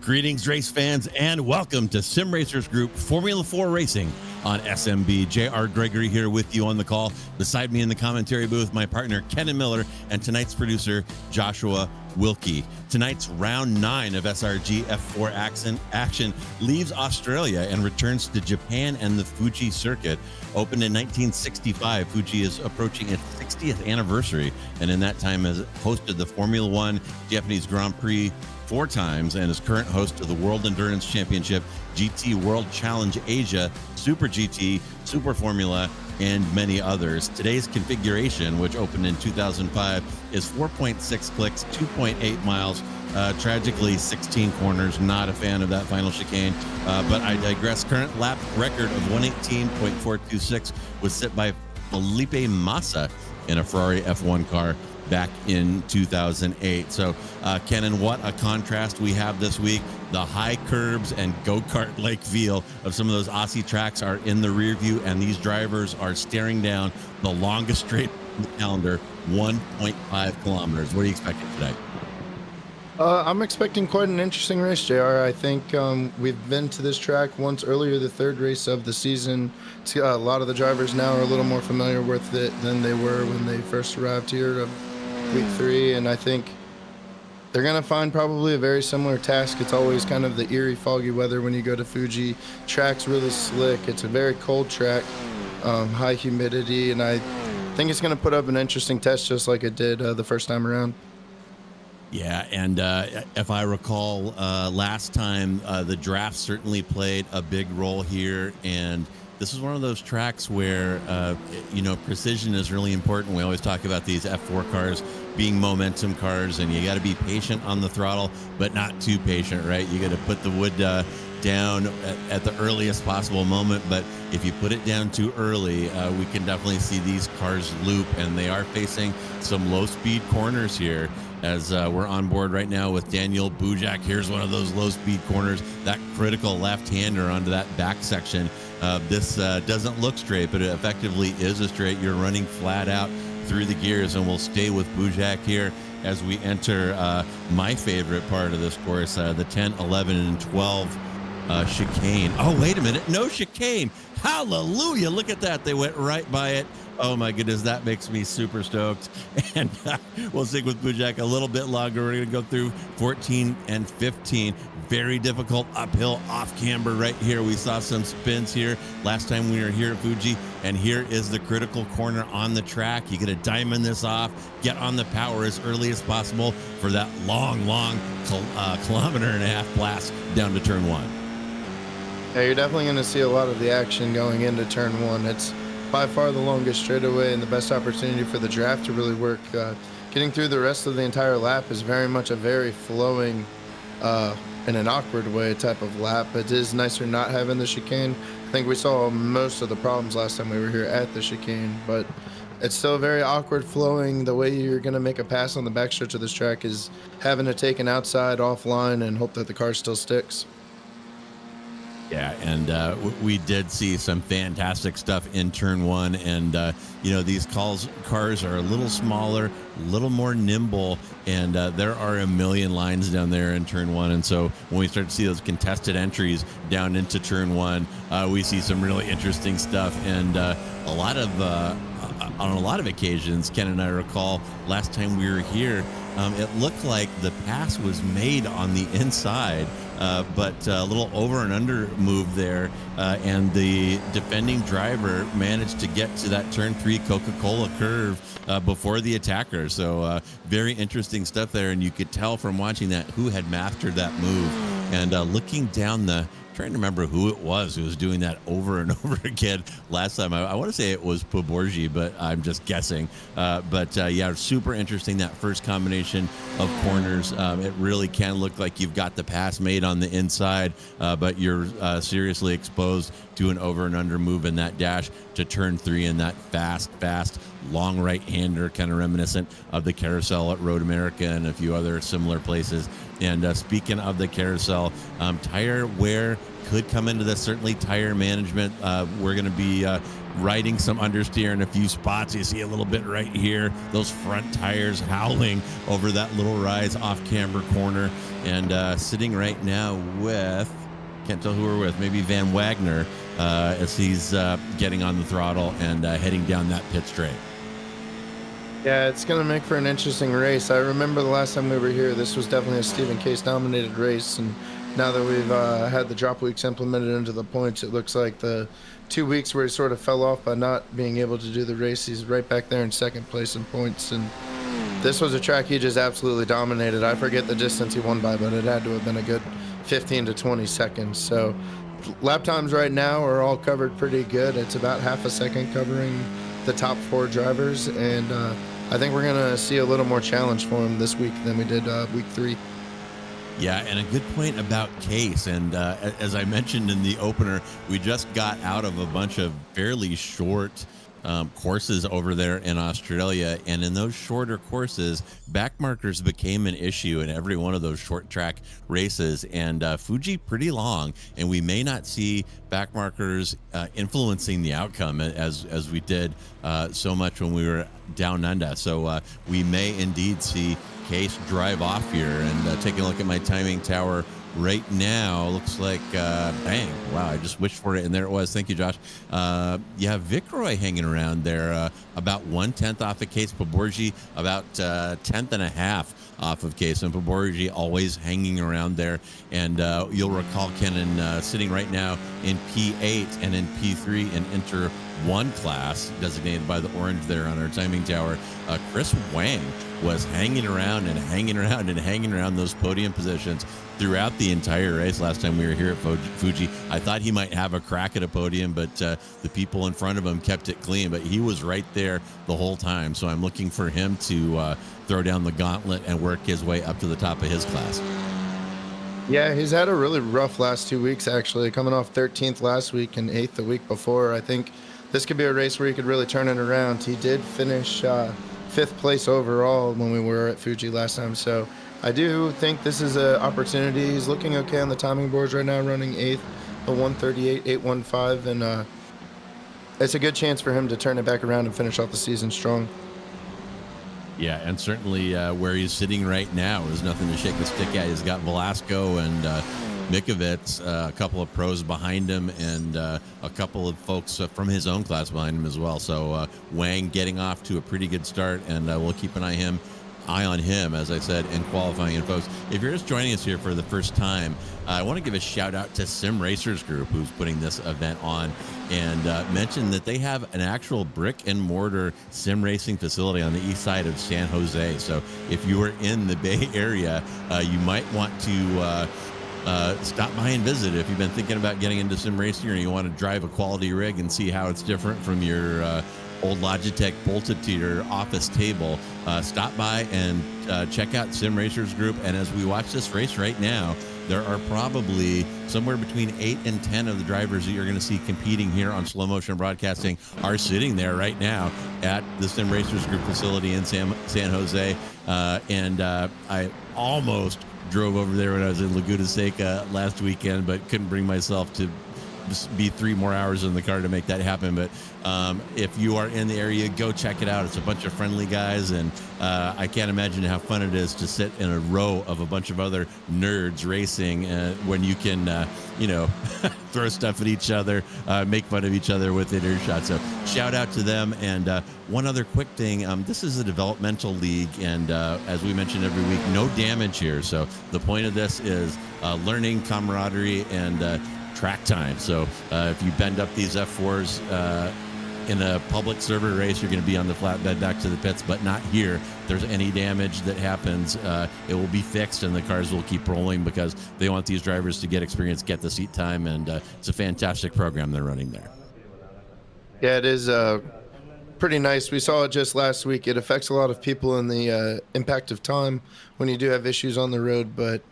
Greetings, race fans, and welcome to Sim Racers Group Formula 4 Racing on SMB. JR Gregory here with you on the call. Beside me in the commentary booth, my partner, Kennen Miller, and tonight's producer, Joshua Wilkie. Tonight's round 9 of SRG F4 action leaves Australia and returns to Japan and the Fuji circuit. Opened in 1965, Fuji is approaching its 60th anniversary, and in that time has hosted the Formula 1 Japanese Grand Prix 4 times and is current host of the World Endurance Championship, GT World Challenge Asia, Super GT, Super Formula, and many others. Today's configuration, which opened in 2005, is 4.6 clicks, 2.8 miles, tragically 16 corners. Not a fan of that final chicane, but I digress. Current lap record of 118.426 was set by Felipe Massa in a Ferrari F1 car back in 2008. So, Kennen, what a contrast we have this week. The high curbs and go-kart-like feel of some of those Aussie tracks are in the rear view, and these drivers are staring down the longest straight on the calendar, 1.5 kilometers. What are you expecting today? I'm expecting quite an interesting race, JR. I think we've been to this track once earlier, the third race of the season. A lot of the drivers now are a little more familiar with it than they were when they first arrived here of week 3, and I think they're going to find probably a very similar task. It's always kind of the eerie, foggy weather when you go to Fuji. Track's really slick. It's a very cold track, high humidity, and I think it's going to put up an interesting test just like it did the first time around. Yeah, and if I recall, last time the draft certainly played a big role here, and this is one of those tracks where, precision is really important. We always talk about these F4 cars being momentum cars, and you got to be patient on the throttle, but not too patient, right? You got to put the wood down at the earliest possible moment, but if you put it down too early, we can definitely see these cars loop, and they are facing some low-speed corners here as we're on board right now with Daniel Bujak. Here's one of those low-speed corners, that critical left-hander onto that back section. This doesn't look straight, but it effectively is a straight. You're running flat out through the gears, and we'll stay with Bujak here as we enter my favorite part of this course, the 10, 11, and 12 chicane. Oh, wait a minute. No chicane. Hallelujah. Look at that. They went right by it. Oh, my goodness. That makes me super stoked. And we'll stick with Bujak a little bit longer. We're going to go through 14 and 15. Very difficult uphill off camber right here. We saw some spins here last time we were here at Fuji. And here is the critical corner on the track. You got to diamond this off, get on the power as early as possible for that long kilometer and a half blast down to turn one. Yeah, you're definitely going to see a lot of the action going into turn one. It's by far the longest straightaway and the best opportunity for the draft to really work. Getting through the rest of the entire lap is very much a very flowing, in an awkward way, type of lap. It is nicer not having the chicane. I think we saw most of the problems last time we were here at the chicane, but it's still very awkward flowing. The way you're going to make a pass on the backstretch of this track is having to take an outside offline and hope that the car still sticks. Yeah, and we did see some fantastic stuff in turn one, and these cars are a little smaller, a little more nimble, and there are a million lines down there in turn one. And so when we start to see those contested entries down into turn one, we see some really interesting stuff, and on a lot of occasions, Ken and I recall last time we were here, it looked like the pass was made on the inside, but a little over and under move there, and the defending driver managed to get to that turn 3 Coca-Cola curve before the attacker. So very interesting stuff there, and you could tell from watching that who had mastered that move. And looking down trying to remember who it was who was doing that over and over again last time. I want to say it was Poborji, but I'm just guessing. Yeah, super interesting, that first combination of corners. It really can look like you've got the pass made on the inside, but you're seriously exposed to an over and under move in that dash to turn 3 in that fast, long right-hander, kind of reminiscent of the carousel at Road America and a few other similar places. And speaking of the carousel, tire wear could come into this. Certainly tire management. We're going to be riding some understeer in a few spots. You see a little bit right here, those front tires howling over that little rise off camber corner. And sitting right now with, can't tell who we're with, maybe Van Wagner, as he's getting on the throttle and heading down that pit straight. Yeah, it's going to make for an interesting race. I remember the last time we were here, this was definitely a Stephen Case dominated race. And now that we've had the drop weeks implemented into the points, it looks like the 2 weeks where he sort of fell off by not being able to do the race, he's right back there in second place in points. And this was a track he just absolutely dominated. I forget the distance he won by, but it had to have been a good 15 to 20 seconds. So lap times right now are all covered pretty good. It's about half a second covering the top 4 drivers, and I think we're going to see a little more challenge for him this week than we did week 3. Yeah, and a good point about Case. And as I mentioned in the opener, we just got out of a bunch of fairly short courses over there in Australia. And in those shorter courses, back markers became an issue in every one of those short track races. And Fuji pretty long, and we may not see back markers influencing the outcome as we did so much when we were down under. So we may indeed see Case drive off here. And taking a look at my timing tower right now, looks like bang, wow, I just wished for it, and there it was. Thank you, Josh. Yeah, Vicroy hanging around there, about 1/10 off of Case. Poborji about 10th and a half off of Case, and Poborji always hanging around there. And you'll recall Kennen sitting right now in P8 and in P3 in Inter 1 class, designated by the orange there on our timing tower. Chris Wang was hanging around those podium positions throughout the entire race last time we were here at Fuji. I thought he might have a crack at a podium, but the people in front of him kept it clean, but he was right there the whole time. So I'm looking for him to throw down the gauntlet and work his way up to the top of his class. Yeah, he's had a really rough last 2 weeks, actually, coming off 13th last week and 8th the week before. I think this could be a race where he could really turn it around. He did finish 5th place overall when we were at Fuji last time, so I do think this is an opportunity. He's looking okay on the timing boards right now, running 8th, a 1:38.815, and it's a good chance for him to turn it back around and finish off the season strong. Yeah, and certainly where he's sitting right now is nothing to shake a stick at. He's got Velasco and Mikovits, a couple of pros behind him, and a couple of folks from his own class behind him as well. So Wang getting off to a pretty good start, and we'll keep an eye on him, as I said, in qualifying. And folks, if you're just joining us here for the first time, I want to give a shout out to Sim Racers Group, who's putting this event on, and mention that they have an actual brick and mortar sim racing facility on the east side of San Jose. So if you are in the Bay Area, you might want to stop by and visit. If you've been thinking about getting into sim racing, or you want to drive a quality rig and see how it's different from your old Logitech bolted to your office table, stop by and check out Sim Racers Group. And as we watch this race right now, there are probably somewhere between 8 and 10 of the drivers that you're going to see competing here on Slow Motion Broadcasting are sitting there right now at the Sim Racers Group facility in San Jose. And I almost drove over there when I was in Laguna Seca last weekend, but couldn't bring myself to be 3 more hours in the car to make that happen. But if you are in the area, go check it out. It's a bunch of friendly guys, and I can't imagine how fun it is to sit in a row of a bunch of other nerds racing when you can throw stuff at each other, make fun of each other with earshot. So shout out to them. And one other quick thing, this is a developmental league, and as we mentioned every week, no damage here. So the point of this is learning, camaraderie, and track time. So if you bend up these F4s in a public server race, you're going to be on the flatbed back to the pits, but not here. If there's any damage that happens, it will be fixed, and the cars will keep rolling, because they want these drivers to get experience, get the seat time, and it's a fantastic program they're running there. Yeah, it is pretty nice. We saw it just last week. It affects a lot of people in the impact of time when you do have issues on the road, but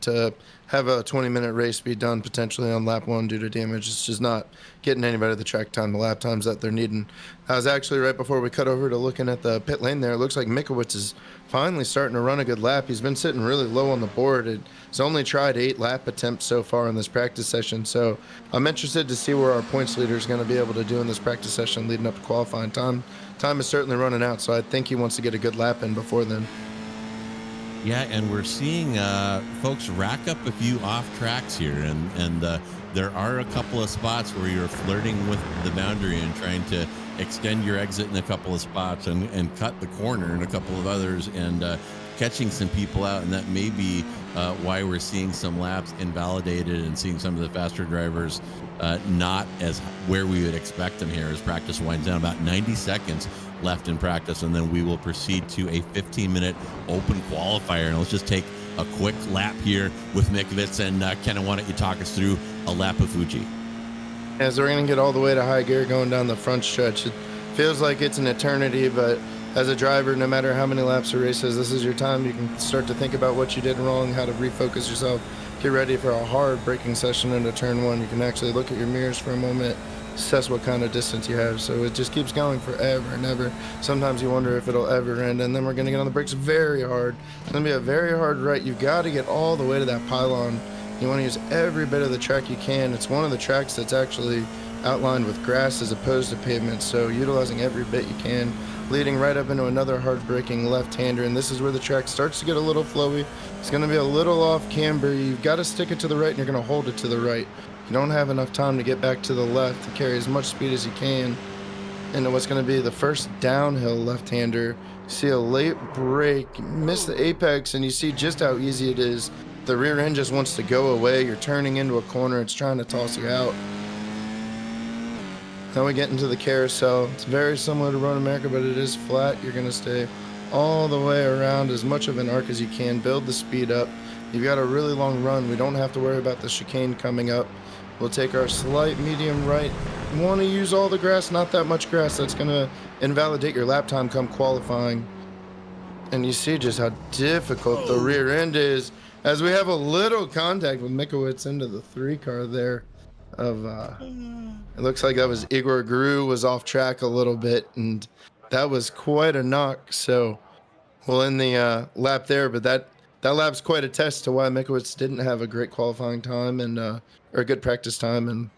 have a 20-minute race be done potentially on lap 1 due to damage, it's just not getting anybody the track time, the lap times that they're needing. I was actually, right before we cut over to looking at the pit lane there, it looks like Mikowitz is finally starting to run a good lap. He's been sitting really low on the board. He's only tried 8 lap attempts so far in this practice session, so I'm interested to see where our points leader is going to be able to do in this practice session leading up to qualifying. Time is certainly running out, so I think he wants to get a good lap in before then. Yeah, and we're seeing folks rack up a few off tracks here, and there are a couple of spots where you're flirting with the boundary and trying to extend your exit in a couple of spots and cut the corner in a couple of others, and catching some people out, and that may be why we're seeing some laps invalidated and seeing some of the faster drivers not as where we would expect them here as practice winds down. About 90 seconds left in practice, and then we will proceed to a 15-minute open qualifier. And let's just take a quick lap here with Mikovits. And Kennen, why don't you talk us through a lap of Fuji? As we're going to get all the way to high gear going down the front stretch, it feels like it's an eternity, but as a driver, no matter how many laps a race is, this is your time. You can start to think about what you did wrong, how to refocus yourself, get ready for a hard braking session into turn 1. You can actually look at your mirrors for a moment, assess what kind of distance you have. So it just keeps going forever and ever. Sometimes you wonder if it'll ever end, and then we're going to get on the brakes very hard. It's going to be a very hard right. You've got to get all the way to that pylon. You want to use every bit of the track you can. It's one of the tracks that's actually outlined with grass as opposed to pavement, so utilizing every bit you can, leading right up into another hard braking left-hander, and this is where the track starts to get a little flowy. It's going to be a little off camber. You've got to stick it to the right, and you're going to hold it to the right. You don't have enough time to get back to the left to carry as much speed as you can into what's going to be the first downhill left-hander. You see a late brake, miss the apex, and you see just how easy it is. The rear end just wants to go away. You're turning into a corner. It's trying to toss you out. Then we get into the carousel. It's very similar to Road America, but it is flat. You're going to stay all the way around as much of an arc as you can. Build the speed up. You've got a really long run. We don't have to worry about the chicane coming up. We'll take our slight medium right. You want to use all the grass, not that much grass. That's going to invalidate your lap time come qualifying. And you see just how difficult the rear end is. as we have a little contact with Mikowitz into the 3 car there of it looks like that was Igor Guru was off track a little bit, and that was quite a knock. So we'll end the lap there, but that lap's quite a test to why Mikowitz didn't have a great qualifying time and or a good practice time, and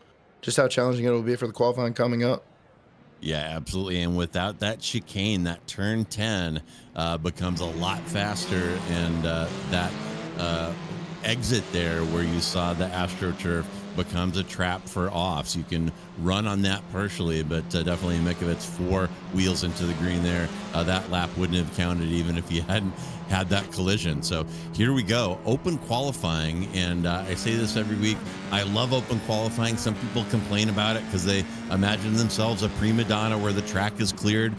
just how challenging it will be for the qualifying coming up. Yeah, absolutely. And without that chicane, that turn 10 becomes a lot faster. And that exit there where you saw the AstroTurf becomes a trap for offs. You can run on that partially, but definitely Mikovits 4 wheels into the green there. That lap wouldn't have counted even if you hadn't had that collision. So here we go, open qualifying. And I say this every week, I love open qualifying. Some people complain about it because they imagine themselves a prima donna where the track is cleared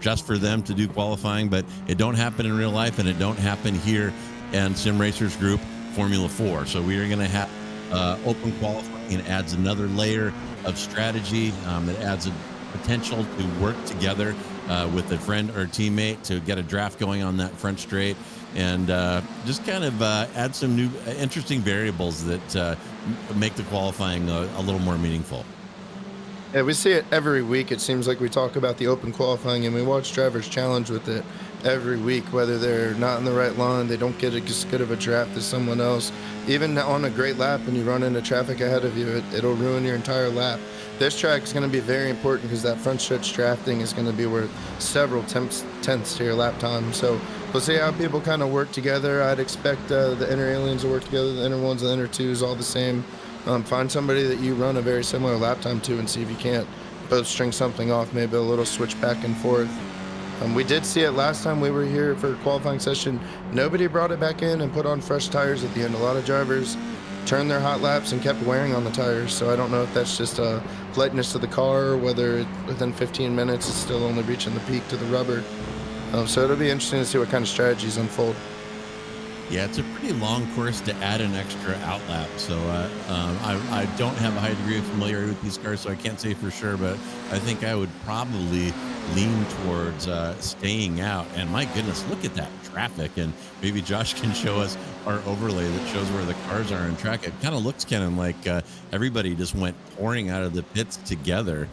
just for them to do qualifying, but it don't happen in real life, and it don't happen here in Sim Racers Group Formula 4. So we are going to have open qualifying. It adds another layer of strategy. It adds a potential to work together with a friend or teammate to get a draft going on that front straight, and just kind of add some new interesting variables that make the qualifying a little more meaningful. Yeah, we see it every week. It seems like we talk about the open qualifying, and we watch drivers challenge with it every week, whether they're not in the right line, they don't get as good of a draft as someone else. Even on a great lap, when you run into traffic ahead of you, it'll ruin your entire lap. This track is going to be very important because that front stretch drafting is going to be worth several tenths to your lap time. So we'll see how people kind of work together. I'd expect the inner aliens to work together, the inner ones, the inner twos, all the same. Find somebody that you run a very similar lap time to and see if you can't both string something off, maybe a little switch back and forth. We did see it last time we were here for a qualifying session. Nobody brought it back in and put on fresh tires at the end. A lot of drivers turned their hot laps and kept wearing on the tires. So I don't know if that's just a lightness to the car, or whether within 15 minutes it's still only reaching the peak to the rubber. So it'll be interesting to see what kind of strategies unfold. Yeah, it's a pretty long course to add an extra outlap. So I don't have a high degree of familiarity with these cars, so I can't say for sure, but I think I would probably lean towards staying out. And my goodness, look at that traffic. And maybe Josh can show us our overlay that shows where the cars are in track. It kind of looks, Kennen, like everybody just went pouring out of the pits together.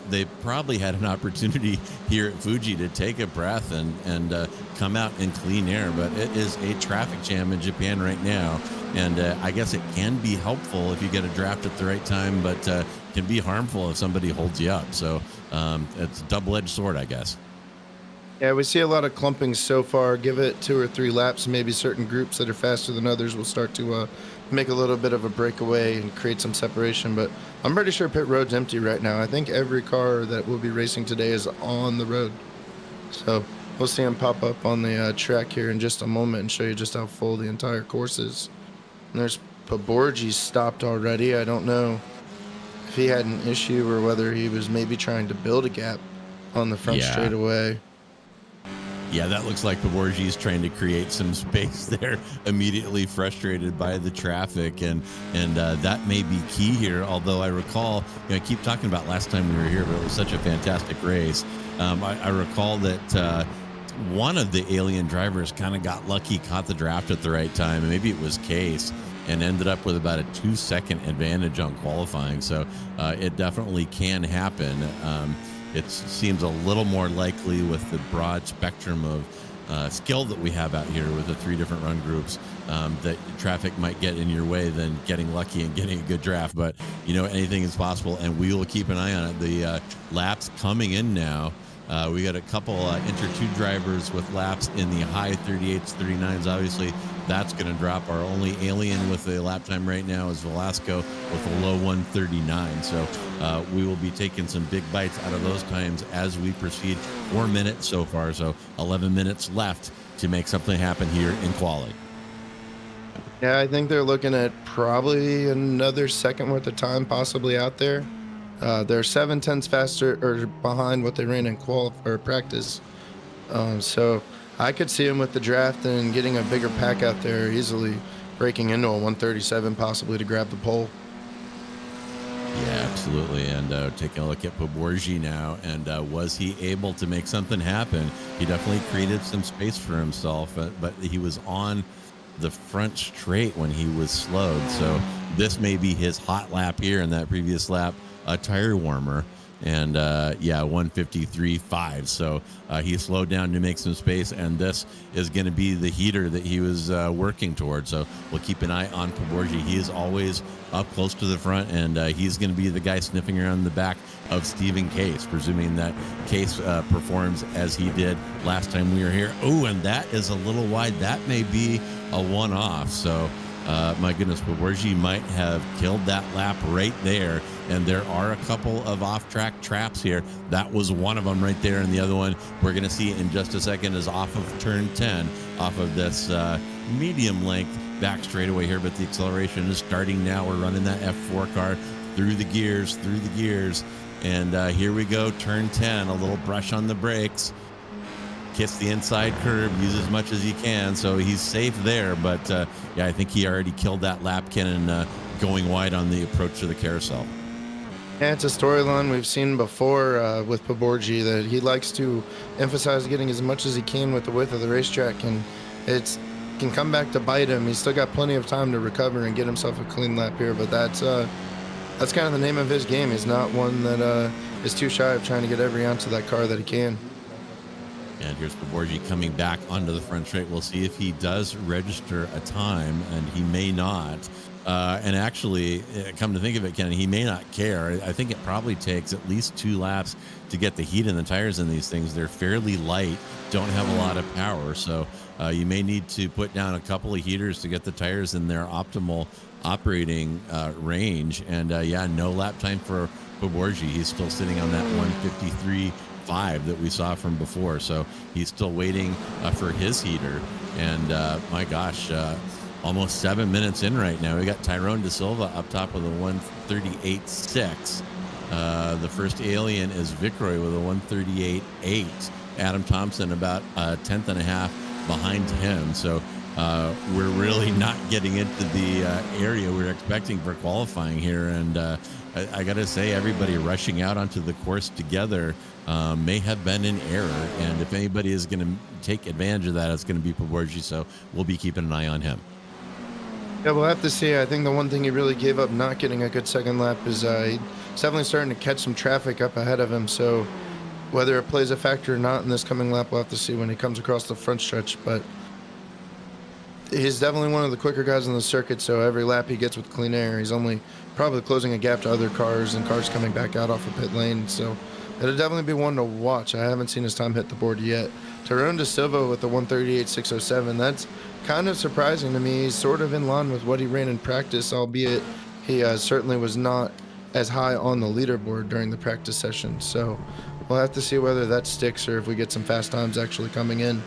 They probably had an opportunity here at Fuji to take a breath and come out in clean air, but it is a traffic jam in Japan right now. And I guess it can be helpful if you get a draft at the right time, but can be harmful if somebody holds you up. So it's a double-edged sword, I guess. Yeah, we see a lot of clumping so far. Give it 2 or 3 laps, maybe certain groups that are faster than others will start to make a little bit of a breakaway and create some separation. But I'm pretty sure pit road's empty right now. I think every car that will be racing today is on the road. So we'll see them pop up on the track here in just a moment and show you just how full the entire course is. And there's Paborgi stopped already. I don't know if he had an issue or whether he was maybe trying to build a gap on the front straightaway. Yeah, that looks like Paborgi is trying to create some space there, immediately frustrated by the traffic, and that may be key here. Although I recall, I keep talking about last time we were here, but it was such a fantastic race. I recall that one of the alien drivers kind of got lucky, caught the draft at the right time, and maybe it was Case, and ended up with about a 2-second advantage on qualifying. So it definitely can happen. It seems a little more likely with the broad spectrum of skill that we have out here with the 3 different run groups, that traffic might get in your way than getting lucky and getting a good draft. But, anything is possible, and we will keep an eye on it. The laps coming in now. We got a couple Inter 2 drivers with laps in the high 38s, 39s. Obviously, that's going to drop. Our only alien with a lap time right now is Velasco with a low 139. So we will be taking some big bites out of those times as we proceed. 4 minutes so far, so 11 minutes left to make something happen here in quali. Yeah, I think they're looking at probably another second worth of time possibly out there. They're 7 tenths faster or behind what they ran in practice. So I could see them with the draft and getting a bigger pack out there, easily breaking into a 137 possibly to grab the pole. Yeah, absolutely. And taking a look at Poborgi now, and was he able to make something happen? He definitely created some space for himself, but he was on the front straight when he was slowed. So this may be his hot lap here in that previous lap, a tire warmer. And yeah, 153.5. So he slowed down to make some space, and this is going to be the heater that he was working towards. So we'll keep an eye on Poborgi. He is always up close to the front, and he's going to be the guy sniffing around the back of Stephen Case, presuming that Case performs as he did last time we were here. Oh, and that is a little wide. That may be a one-off. So my goodness, Poborgi might have killed that lap right there. And there are a couple of off-track traps here. That was one of them right there. And the other one we're going to see in just a second is off of turn 10, off of this medium length back straightaway here. But the acceleration is starting now. We're running that F4 car through the gears. And here we go, turn 10, a little brush on the brakes. Kiss the inside curb, use as much as he can, so he's safe there. But yeah, I think he already killed that lap, Kennen, going wide on the approach to the carousel. Yeah, it's a storyline we've seen before with Poborgi, that he likes to emphasize getting as much as he can with the width of the racetrack, and it can come back to bite him. He's still got plenty of time to recover and get himself a clean lap here, but that's kind of the name of his game. He's not one that is too shy of trying to get every ounce of that car that he can. And here's Poborgi coming back onto the front straight. We'll see if he does register a time, and he may not. And actually, come to think of it, Kennen, he may not care. I think it probably takes at least 2 laps to get the heat in the tires in these things. They're fairly light, don't have a lot of power. So you may need to put down a couple of heaters to get the tires in their optimal operating range. And yeah, no lap time for Poborgi. He's still sitting on that 153.5 that we saw from before. So he's still waiting for his heater. And my gosh, almost 7 minutes in right now. We got Tyrone De Silva up top with a 138.6. The first alien is Vicroy with a 138.8. Adam Thompson about a tenth and a half behind him. So we're really not getting into the area we're expecting for qualifying here. And I got to say, everybody rushing out onto the course together may have been an error. And if anybody is going to take advantage of that, it's going to be Poborgi. So we'll be keeping an eye on him. Yeah, we'll have to see. I think the one thing he really gave up not getting a good second lap is he's definitely starting to catch some traffic up ahead of him. So whether it plays a factor or not in this coming lap, we'll have to see when he comes across the front stretch. But he's definitely one of the quicker guys on the circuit, so every lap he gets with clean air, he's only probably closing a gap to other cars and cars coming back out off of pit lane. So it'll definitely be one to watch. I haven't seen his time hit the board yet. Tyrone De Silva with the 138.607, that's kind of surprising to me. He's sort of in line with what he ran in practice, albeit he certainly was not as high on the leaderboard during the practice session. So we'll have to see whether that sticks or if we get some fast times actually coming in.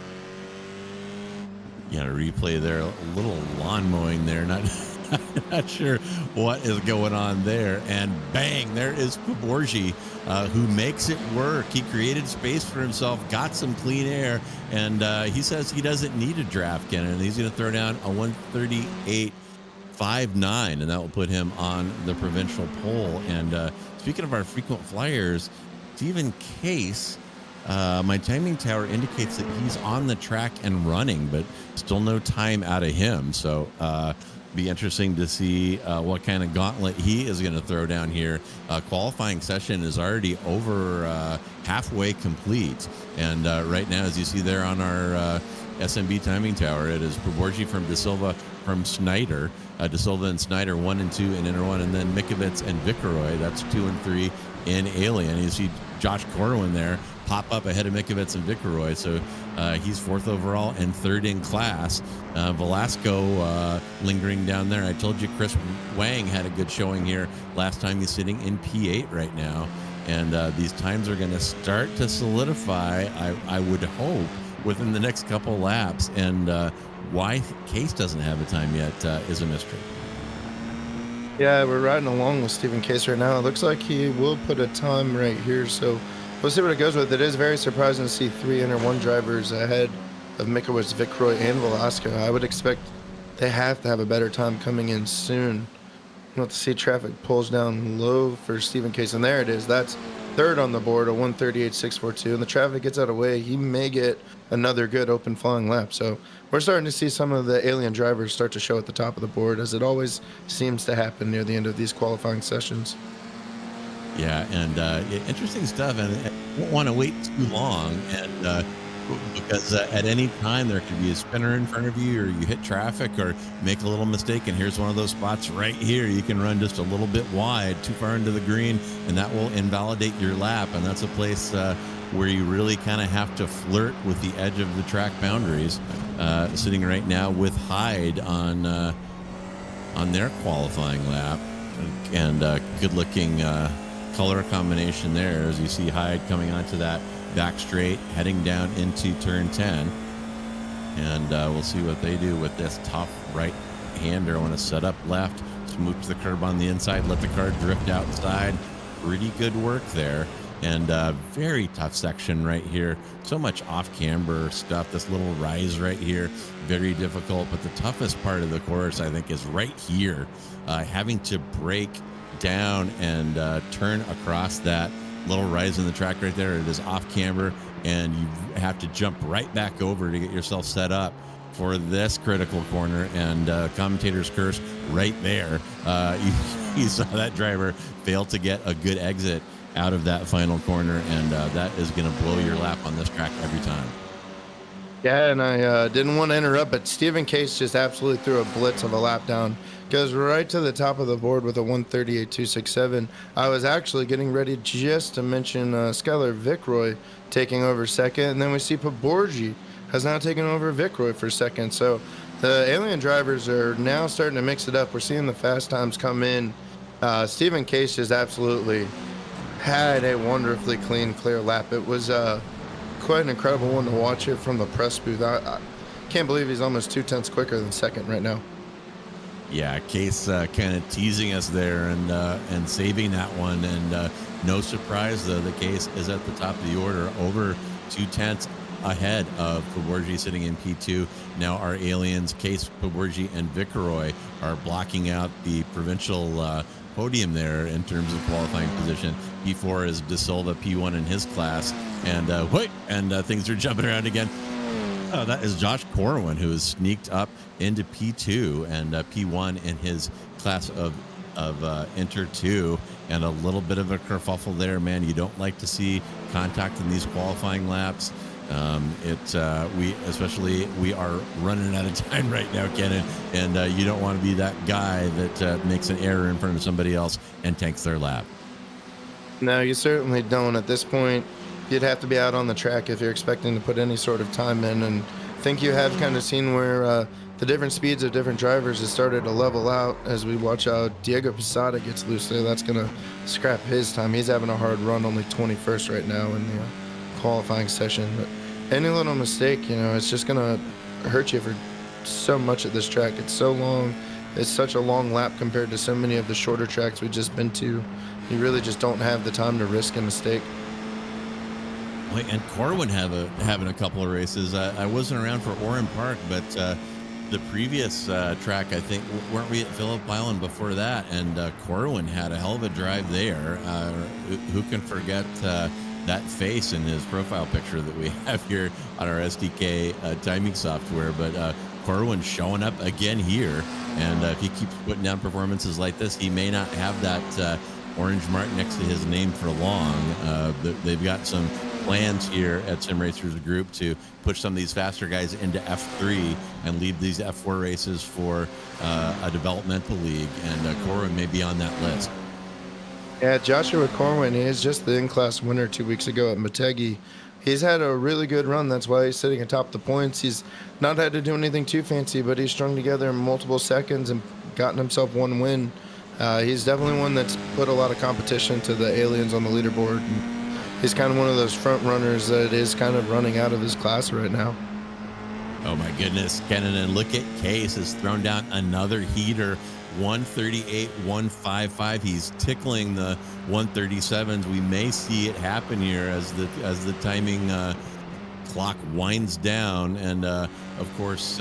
Yeah, a replay there, a little lawn mowing there. Not sure what is going on there. And bang, there is Poborgi, who makes it work. He created space for himself, got some clean air, and he says he doesn't need a draft, Kennen. He's going to throw down a 138.59, and that will put him on the provincial pole. And speaking of our frequent flyers, Stephen Case, my timing tower indicates that he's on the track and running, but still no time out of him. So be interesting to see what kind of gauntlet he is going to throw down here. Qualifying session is already over halfway complete. And right now, as you see there on our SMB timing tower, it is Poborgi from De Silva from Snyder. De Silva and Snyder 1 and 2 in Inter 1, and then Mikovits and Vicroy, that's 2 and 3 in Alien. You see Josh Corwin there pop up ahead of Mikovits and Vicroy, so he's 4th overall and 3rd in class. Velasco lingering down there. I told you Chris Wang had a good showing here last time. He's sitting in P8 right now, and these times are going to start to solidify, I would hope, within the next couple laps. And why Case doesn't have a time yet is a mystery. Yeah, we're riding along with Stephen Case right now. It looks like he will put a time right here, so we'll see what it goes with. It is very surprising to see 3 Inter 1 drivers ahead of Mikovits, Vicroy, and Velasco. I would expect they have to have a better time coming in soon. Let's see, traffic pulls down low for Stephen Case, and there it is. That's third on the board, a 138.642, and the traffic gets out of the way. He may get another good open flying lap. So we're starting to see some of the alien drivers start to show at the top of the board, as it always seems to happen near the end of these qualifying sessions. Yeah, and interesting stuff, and I don't want to wait too long, and because at any time there could be a spinner in front of you, or you hit traffic, or make a little mistake. And here's one of those spots right here. You can run just a little bit wide, too far into the green, and that will invalidate your lap. And that's a place where you really kind of have to flirt with the edge of the track boundaries. Sitting right now with Hyde on their qualifying lap, and good-looking color combination there, as you see Hyde coming onto that back straight, heading down into turn 10, and we'll see what they do with this tough right hander. I want to set up left, smooch the curb on the inside, let the car drift outside. Pretty good work there, and very tough section right here. So much off camber stuff. This little rise right here, very difficult, but the toughest part of the course, I think, is right here, having to brake down and turn across that little rise in the track right there. It is off camber, and you have to jump right back over to get yourself set up for this critical corner. And commentator's curse right there. You saw that driver fail to get a good exit out of that final corner, and that is going to blow your lap on this track every time. Yeah, and I didn't want to interrupt, but Stephen Case just absolutely threw a blitz of a lap down. Goes right to the top of the board with a 138.267. I was actually getting ready just to mention Skylar Vicroy taking over second, and then we see Paborgi has now taken over Vicroy for second. So the alien drivers are now starting to mix it up. We're seeing the fast times come in. Stephen Case just absolutely had a wonderfully clean, clear lap. It was quite an incredible one to watch it from the press booth. I can't believe he's almost 0.2 quicker than second right now. Yeah, Case kind of teasing us there and saving that one. And no surprise, though, the Case is at the top of the order, over 0.2 ahead of Paborgi sitting in P2. Now our aliens, Case, Paborgi, and Vicroy, are blocking out the provincial podium there in terms of qualifying position. P4 is De Silva, P1 in his class. And things are jumping around again. Oh, that is Josh Corwin, who has sneaked up into P2 and P1 in his class of Inter 2, and a little bit of a kerfuffle there, man. You don't like to see contact in these qualifying laps. We are running out of time right now, Kennen, and you don't want to be that guy that makes an error in front of somebody else and tanks their lap. No, you certainly don't. At this point, you'd have to be out on the track if you're expecting to put any sort of time in. And I think you have kind of seen where the different speeds of different drivers has started to level out as we watch out. Diego Posada gets loose there. That's going to scrap his time. He's having a hard run, only 21st right now in the qualifying session. But any little mistake, it's just going to hurt you for so much at this track. It's so long. It's such a long lap compared to so many of the shorter tracks we've just been to. You really just don't have the time to risk a mistake. And Corwin having a couple of races. I wasn't around for Oran Park, but the previous track, I think, weren't we at Phillip Island before that? And Corwin had a hell of a drive there. Who can forget that face in his profile picture that we have here on our SDK timing software? But Corwin showing up again here, and if he keeps putting down performances like this, he may not have that orange mark next to his name for long. They've got some plans here at Sim Racers Group to push some of these faster guys into F3 and leave these F4 races for a developmental league, and Corwin may be on that list. Yeah, Joshua Corwin, he is just the in-class winner 2 weeks ago at Motegi. He's had a really good run. That's why he's sitting atop the points. He's not had to do anything too fancy, but he's strung together in multiple seconds and gotten himself one win. He's definitely one that's put a lot of competition to the aliens on the leaderboard. And he's kind of one of those front runners that is kind of running out of his class right now. Oh my goodness, Kennen, and look at Case has thrown down another heater, 138.155. He's tickling the 137s. We may see it happen here as the timing clock winds down, and of course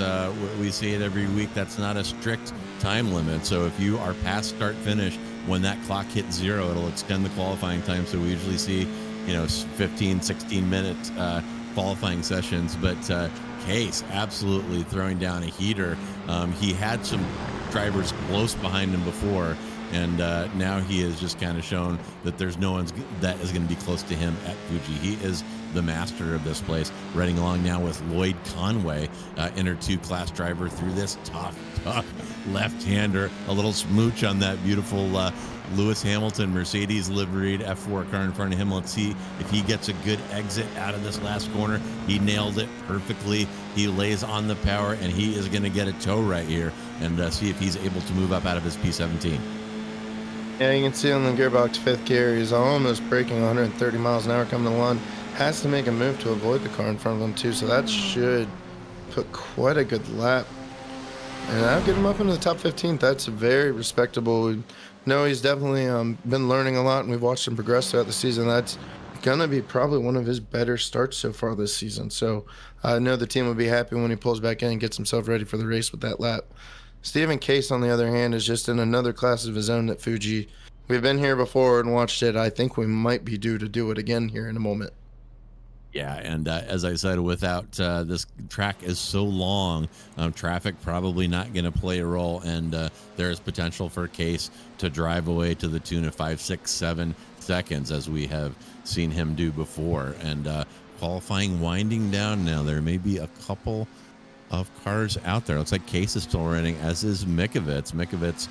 we say it every week, that's not a strict time limit. So if you are past start finish, when that clock hits 0, it'll extend the qualifying time. So we usually see 15-16 minute qualifying sessions, but Case absolutely throwing down a heater. He had some drivers close behind him before, and now he has just kind of shown that there's no one that is going to be close to him at Fuji. He is the master of this place. Riding along now with Lloyd Conway, inner 2 class driver through this tough left-hander. A little smooch on that beautiful Lewis Hamilton Mercedes liveried F4 car in front of him. Let's see if he gets a good exit out of this last corner. He nailed it perfectly. He lays on the power, and he is going to get a tow right here and see if he's able to move up out of his P17. Yeah, you can see on the gearbox 5th gear, he's almost braking 130 miles an hour coming to one. Has to make a move to avoid the car in front of him too, so that should put quite a good lap. And I'll get him up into the top 15. That's very respectable. No, he's definitely been learning a lot, and we've watched him progress throughout the season. That's gonna be probably one of his better starts so far this season. So I know the team will be happy when he pulls back in and gets himself ready for the race with that lap. Stephen Case, on the other hand, is just in another class of his own at Fuji. We've been here before and watched it. I think we might be due to do it again here in a moment. Yeah, and as I said, without this track is so long, traffic probably not going to play a role, and there is potential for Case to drive away to the tune of 5, 6, 7 seconds, as we have seen him do before. And qualifying winding down now. There may be a couple of cars out there. Looks like Case is still running, as is Mikovits. Mikovits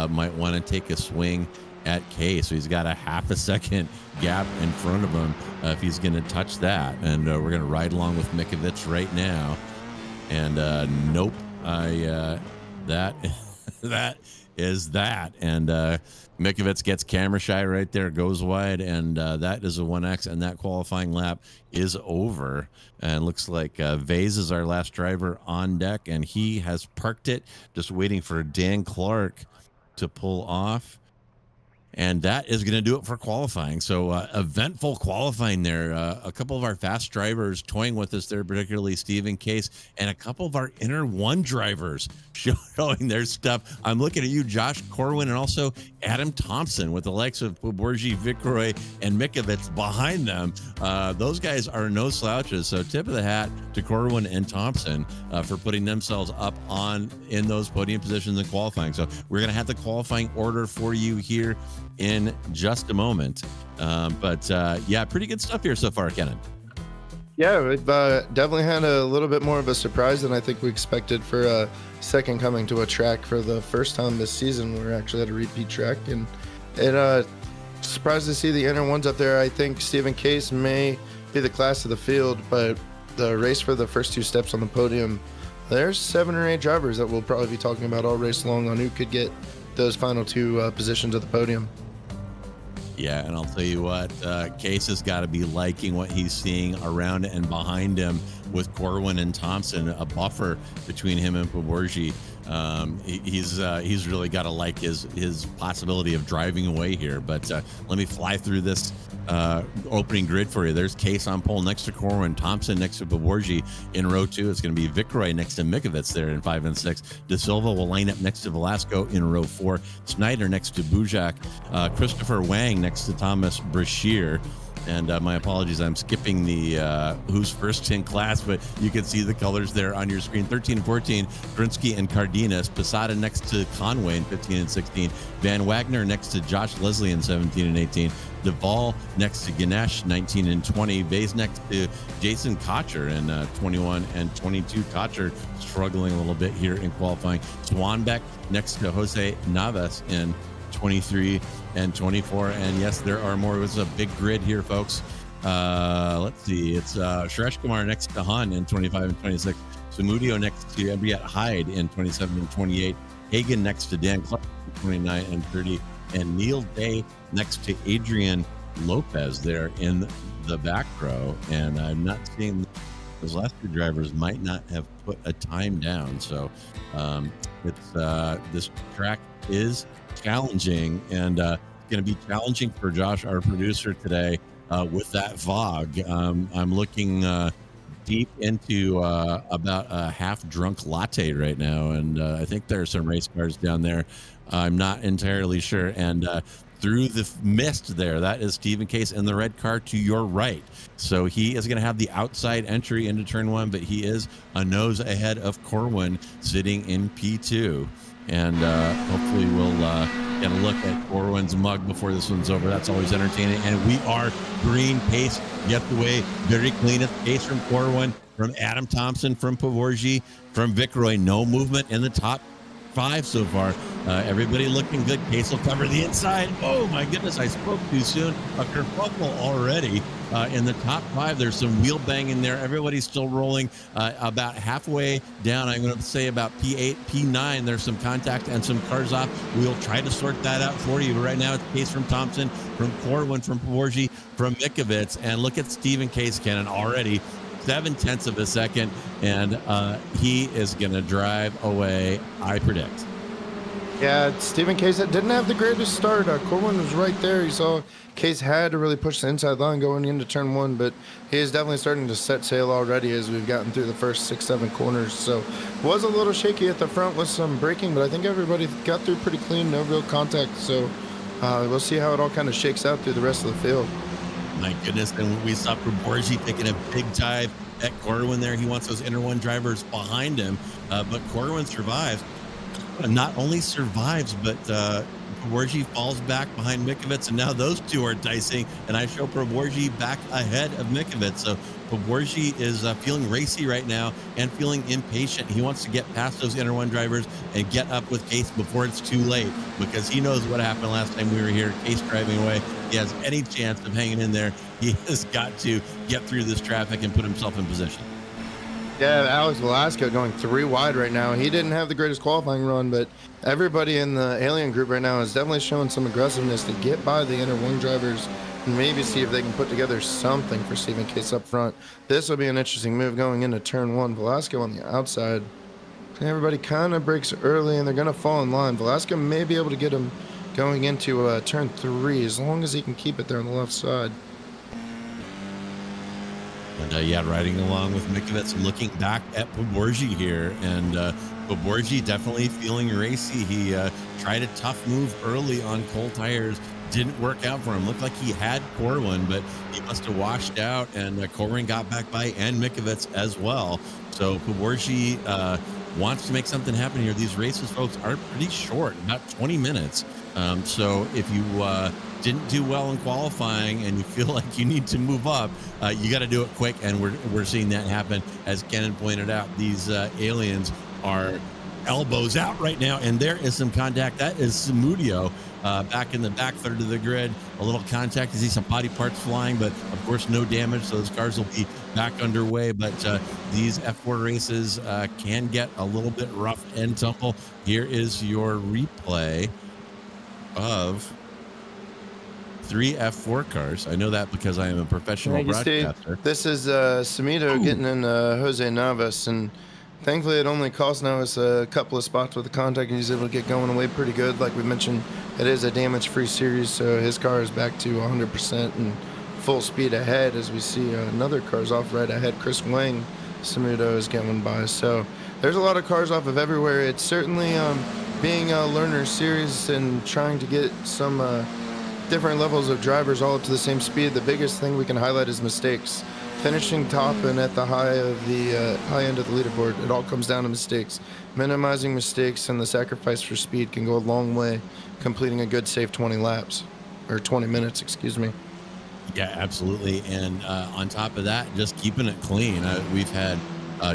might want to take a swing at Case, so he's got a half a second gap in front of him if he's going to touch that. And we're going to ride along with Mikovits right now. And nope, that is that. And Mikovits gets camera shy right there, goes wide, and that is a 1X, and that qualifying lap is over. And looks like Vase is our last driver on deck, and he has parked it, just waiting for Dan Clark to pull off. And that is going to do it for qualifying. So eventful qualifying there. A couple of our fast drivers toying with us there, particularly Stephen Case, and a couple of our inner 1 drivers showing their stuff. I'm looking at you, Josh Corwin, and also Adam Thompson, with the likes of Borgi, Vicroy, and Mikovits behind them. Those guys are no slouches. So tip of the hat to Corwin and Thompson for putting themselves up in those podium positions in qualifying. So we're going to have the qualifying order for you here in just a moment. But yeah, pretty good stuff here so far, Kennen. Yeah, we've definitely had a little bit more of a surprise than I think we expected for a second coming to a track for the first time this season. We're actually at a repeat track, and it surprised to see the inner 1s up there. I think Stephen Case may be the class of the field, but the race for the first 2 steps on the podium, there's 7 or 8 drivers that we'll probably be talking about all race long on who could get those final 2 positions at the podium. Yeah, and I'll tell you what, Case has got to be liking what he's seeing around and behind him with Corwin and Thompson, a buffer between him and Paborgi. He's really got to like his possibility of driving away here. But let me fly through this opening grid for you. There's Case on pole next to Corwin, Thompson next to Paborgi in row 2. It's going to be Vicroy next to Mikovits there in 5 and 6. De Silva will line up next to Velasco in row 4. Snyder next to Bujak. Christopher Wang next to Thomas Brashear. And my apologies, I'm skipping the who's first in class, but you can see the colors there on your screen. 13 and 14, Grinsky and Cardenas. Posada next to Conway in 15 and 16. Van Wagner next to Josh Leslie in 17 and 18. Duvall next to Ganesh, 19 and 20. Vase next to Jason Cotcher in 21 and 22. Cotcher struggling a little bit here in qualifying. Swanbeck next to Jose Navas in 23 and 24. And yes, there are more. It was a big grid here, folks. Let's see. It's Suresh Kumar next to Han in 25 and 26. Samudio next to Embriette Hyde in 27 and 28. Hagen next to Dan Clark in 29 and 30. And Neil Day next to Adrian Lopez there in the back row. And I'm not seeing those last 2 drivers might not have put a time down. So it's this track is challenging, and going to be challenging for Josh, our producer today, with that VOG. I'm looking deep into about a half-drunk latte right now, and I think there are some race cars down there. I'm not entirely sure. And through the mist there, that is Stephen Case in the red car to your right. So he is going to have the outside entry into turn one, but he is a nose ahead of Corwin sitting in P2. And hopefully we'll get a look at Corwin's mug before this one's over. That's always entertaining. And we are green. Pace gets away very clean. It's Pace from Corwin, from Adam Thompson, from Pavorji, from Vicroy. No movement in the top 5 so far. Everybody looking good. Case will cover the inside. Oh my goodness, I spoke too soon. A kerfuffle already in the top 5. There's some wheel banging there. Everybody's still rolling about halfway down. I'm going to say about P8, P9. There's some contact and some cars off. We'll try to sort that out for you. But right now it's Case from Thompson, from Corwin, from Pavorji, from Mikovits. And look at Stephen Case, Kennen, already 0.7 of a second, and he is going to drive away, I predict. Yeah, Stephen Case didn't have the greatest start. Corwin was right there. You saw Case had to really push the inside line going into turn one, but he is definitely starting to set sail already as we've gotten through the first 6-7 corners. So was a little shaky at the front with some braking, but I think everybody got through pretty clean, no real contact. So we'll see how it all kind of shakes out through the rest of the field. My goodness, and we saw Pavorji taking a big dive at Corwin there. He wants those inner one drivers behind him, but Corwin survives. Not only survives, but Pavorji falls back behind Mikovits, and now those two are dicing, and I show Pavorji back ahead of Mikovits. So Pavorji is feeling racy right now and feeling impatient. He wants to get past those inner one drivers and get up with Case before it's too late, because he knows what happened last time we were here. Case driving away. He has any chance of hanging in there. He has got to get through this traffic and put himself in position. Yeah, Alex Velasco going 3 wide right now. He didn't have the greatest qualifying run, but everybody in the Alien group right now is definitely showing some aggressiveness to get by the inner wing drivers and maybe see if they can put together something for Stephen Case up front. This will be an interesting move going into turn one. Velasco on the outside. Everybody kind of breaks early, and they're going to fall in line. Velasco may be able to get him going into turn 3 as long as he can keep it there on the left side. And yeah, riding along with Mikovits, looking back at Pavorji here, and Pavorji definitely feeling racy. He tried a tough move early on cold tires, didn't work out for him. Looked like he had Corwin, but he must have washed out, and Corwin got back by, and Mikovits as well. So Pavorji wants to make something happen here. These races, folks, are pretty short, about 20 minutes. So if you didn't do well in qualifying and you feel like you need to move up, you got to do it quick, and we're seeing that happen. As Kennen pointed out, these aliens are elbows out right now, and there is some contact. That is Samudio back in the back third of the grid. A little contact. You see some body parts flying, but of course no damage, so those cars will be back underway. But these F4 races can get a little bit rough and tumble. Here is your replay of 3 F4 cars. I know that because I am a professional broadcaster. This is Samudio getting in Jose Navas, and thankfully it only cost Navas a couple of spots with the contact, and he's able to get going away pretty good. Like we mentioned, it is a damage-free series, so his car is back to 100% and full speed ahead. As we see another car's off right ahead, Chris Wang, Samudio is getting by. So there's a lot of cars off of everywhere. It's certainly being a learner series and trying to get some different levels of drivers all up to the same speed. The biggest thing we can highlight is mistakes. Finishing top and at the high end of the leaderboard, it all comes down to mistakes. Minimizing mistakes and the sacrifice for speed can go a long way, completing a good safe 20 laps, or 20 minutes, excuse me. Yeah, absolutely. And on top of that, just keeping it clean. We've had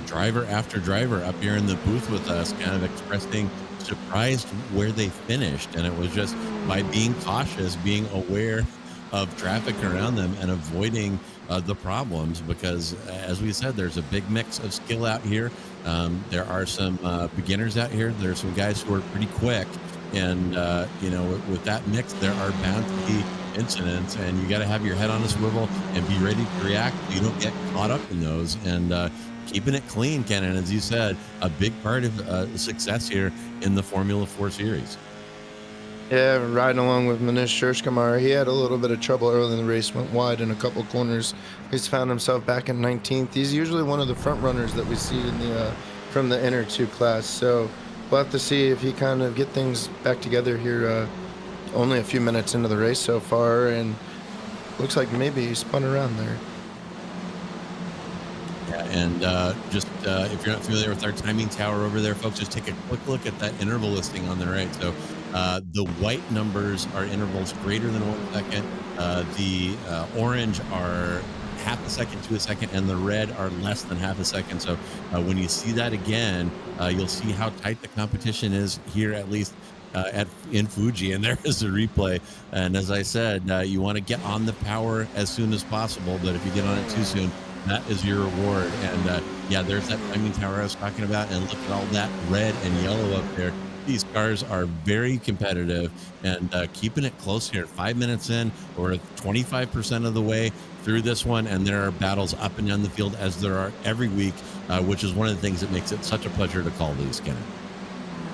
driver after driver up here in the booth with us kind of expressing surprised where they finished, and it was just by being cautious, being aware of traffic around them and avoiding the problems, because as we said, there's a big mix of skill out here. There are some beginners out here. There's some guys who are pretty quick, and you know, with that mix, there are bound to be incidents, and you got to have your head on a swivel and be ready to react so you don't get caught up in those. And keeping it clean, Kennen, as you said, a big part of success here in the Formula 4 series. Yeah, riding along with Manish Shershkamar, he had a little bit of trouble early in the race, went wide in a couple corners. He's found himself back in 19th. He's usually one of the front runners that we see in the from the inner two class. So we'll have to see if he kind of get things back together here. Only a few minutes into the race so far, and looks like maybe he spun around there. Yeah, and just if you're not familiar with our timing tower over there, folks, just take a quick look at that interval listing on the right. So the white numbers are intervals greater than 1 second. The orange are half a second to a second, and the red are less than half a second. So when you see that again, you'll see how tight the competition is here, at least in Fuji. And there is a replay. And as I said, you want to get on the power as soon as possible, but if you get on it too soon, that is your reward. And yeah, there's that timing tower I was talking about, and look at all that red and yellow up there. These cars are very competitive, and keeping it close here. 5 minutes in, or 25% of the way through this one, and there are battles up and down the field as there are every week, which is one of the things that makes it such a pleasure to call these, Kennen.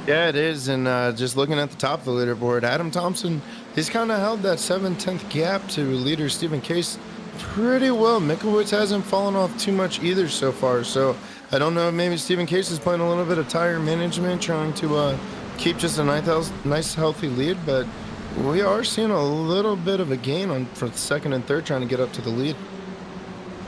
Yeah, it is. And just looking at the top of the leaderboard, Adam Thompson, he's kind of held that 7/10 gap to leader Stephen Case pretty well. Mikowicz hasn't fallen off too much either so far. So I don't know, maybe Stephen Case is playing a little bit of tire management, trying to keep just a nice healthy lead. But we are seeing a little bit of a gain on for second and third, trying to get up to the lead.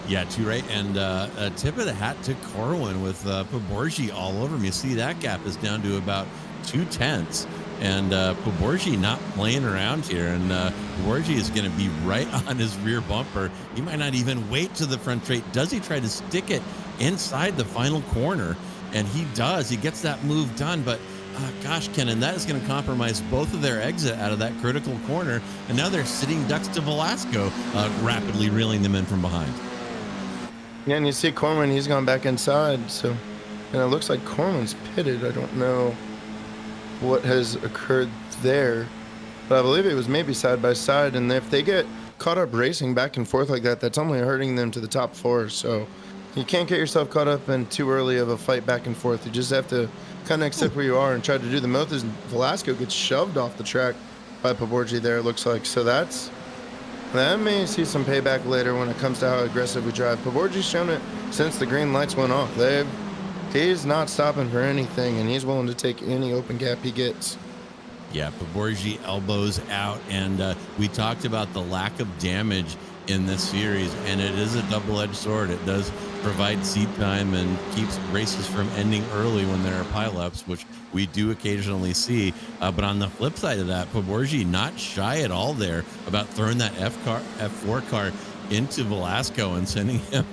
Yeah, too right. And a tip of the hat to Corwin with Poborji all over him. You see that gap is down to about 2/10. And Poborji not playing around here. And Poborji is going to be right on his rear bumper. He might not even wait to the front straight. Does he try to stick it inside the final corner? And he does. He gets that move done. But gosh, Kennen, that is going to compromise both of their exit out of that critical corner. And now they're sitting ducks to Velasco, rapidly reeling them in from behind. Yeah, and you see Corwin, he's gone back inside. So, and it looks like Corwin's pitted. I don't know what has occurred there, but I believe it was maybe side by side. And if they get caught up racing back and forth like that, that's only hurting them to the top four. So you can't get yourself caught up in too early of a fight back and forth. You just have to kind of accept where you are and try to do the most. Velasco gets shoved off the track by Poborji there, it looks like. So that may see some payback later when it comes to how aggressive we drive. Poborji's shown it since the green lights went off. He's not stopping for anything, and he's willing to take any open gap he gets. Yeah, Poborji elbows out, and we talked about the lack of damage in this series, and it is a double-edged sword. It does provide seat time and keeps races from ending early when there are pileups, which we do occasionally see. But on the flip side of that, Poborji not shy at all there about throwing that F4 car into Velasco and sending him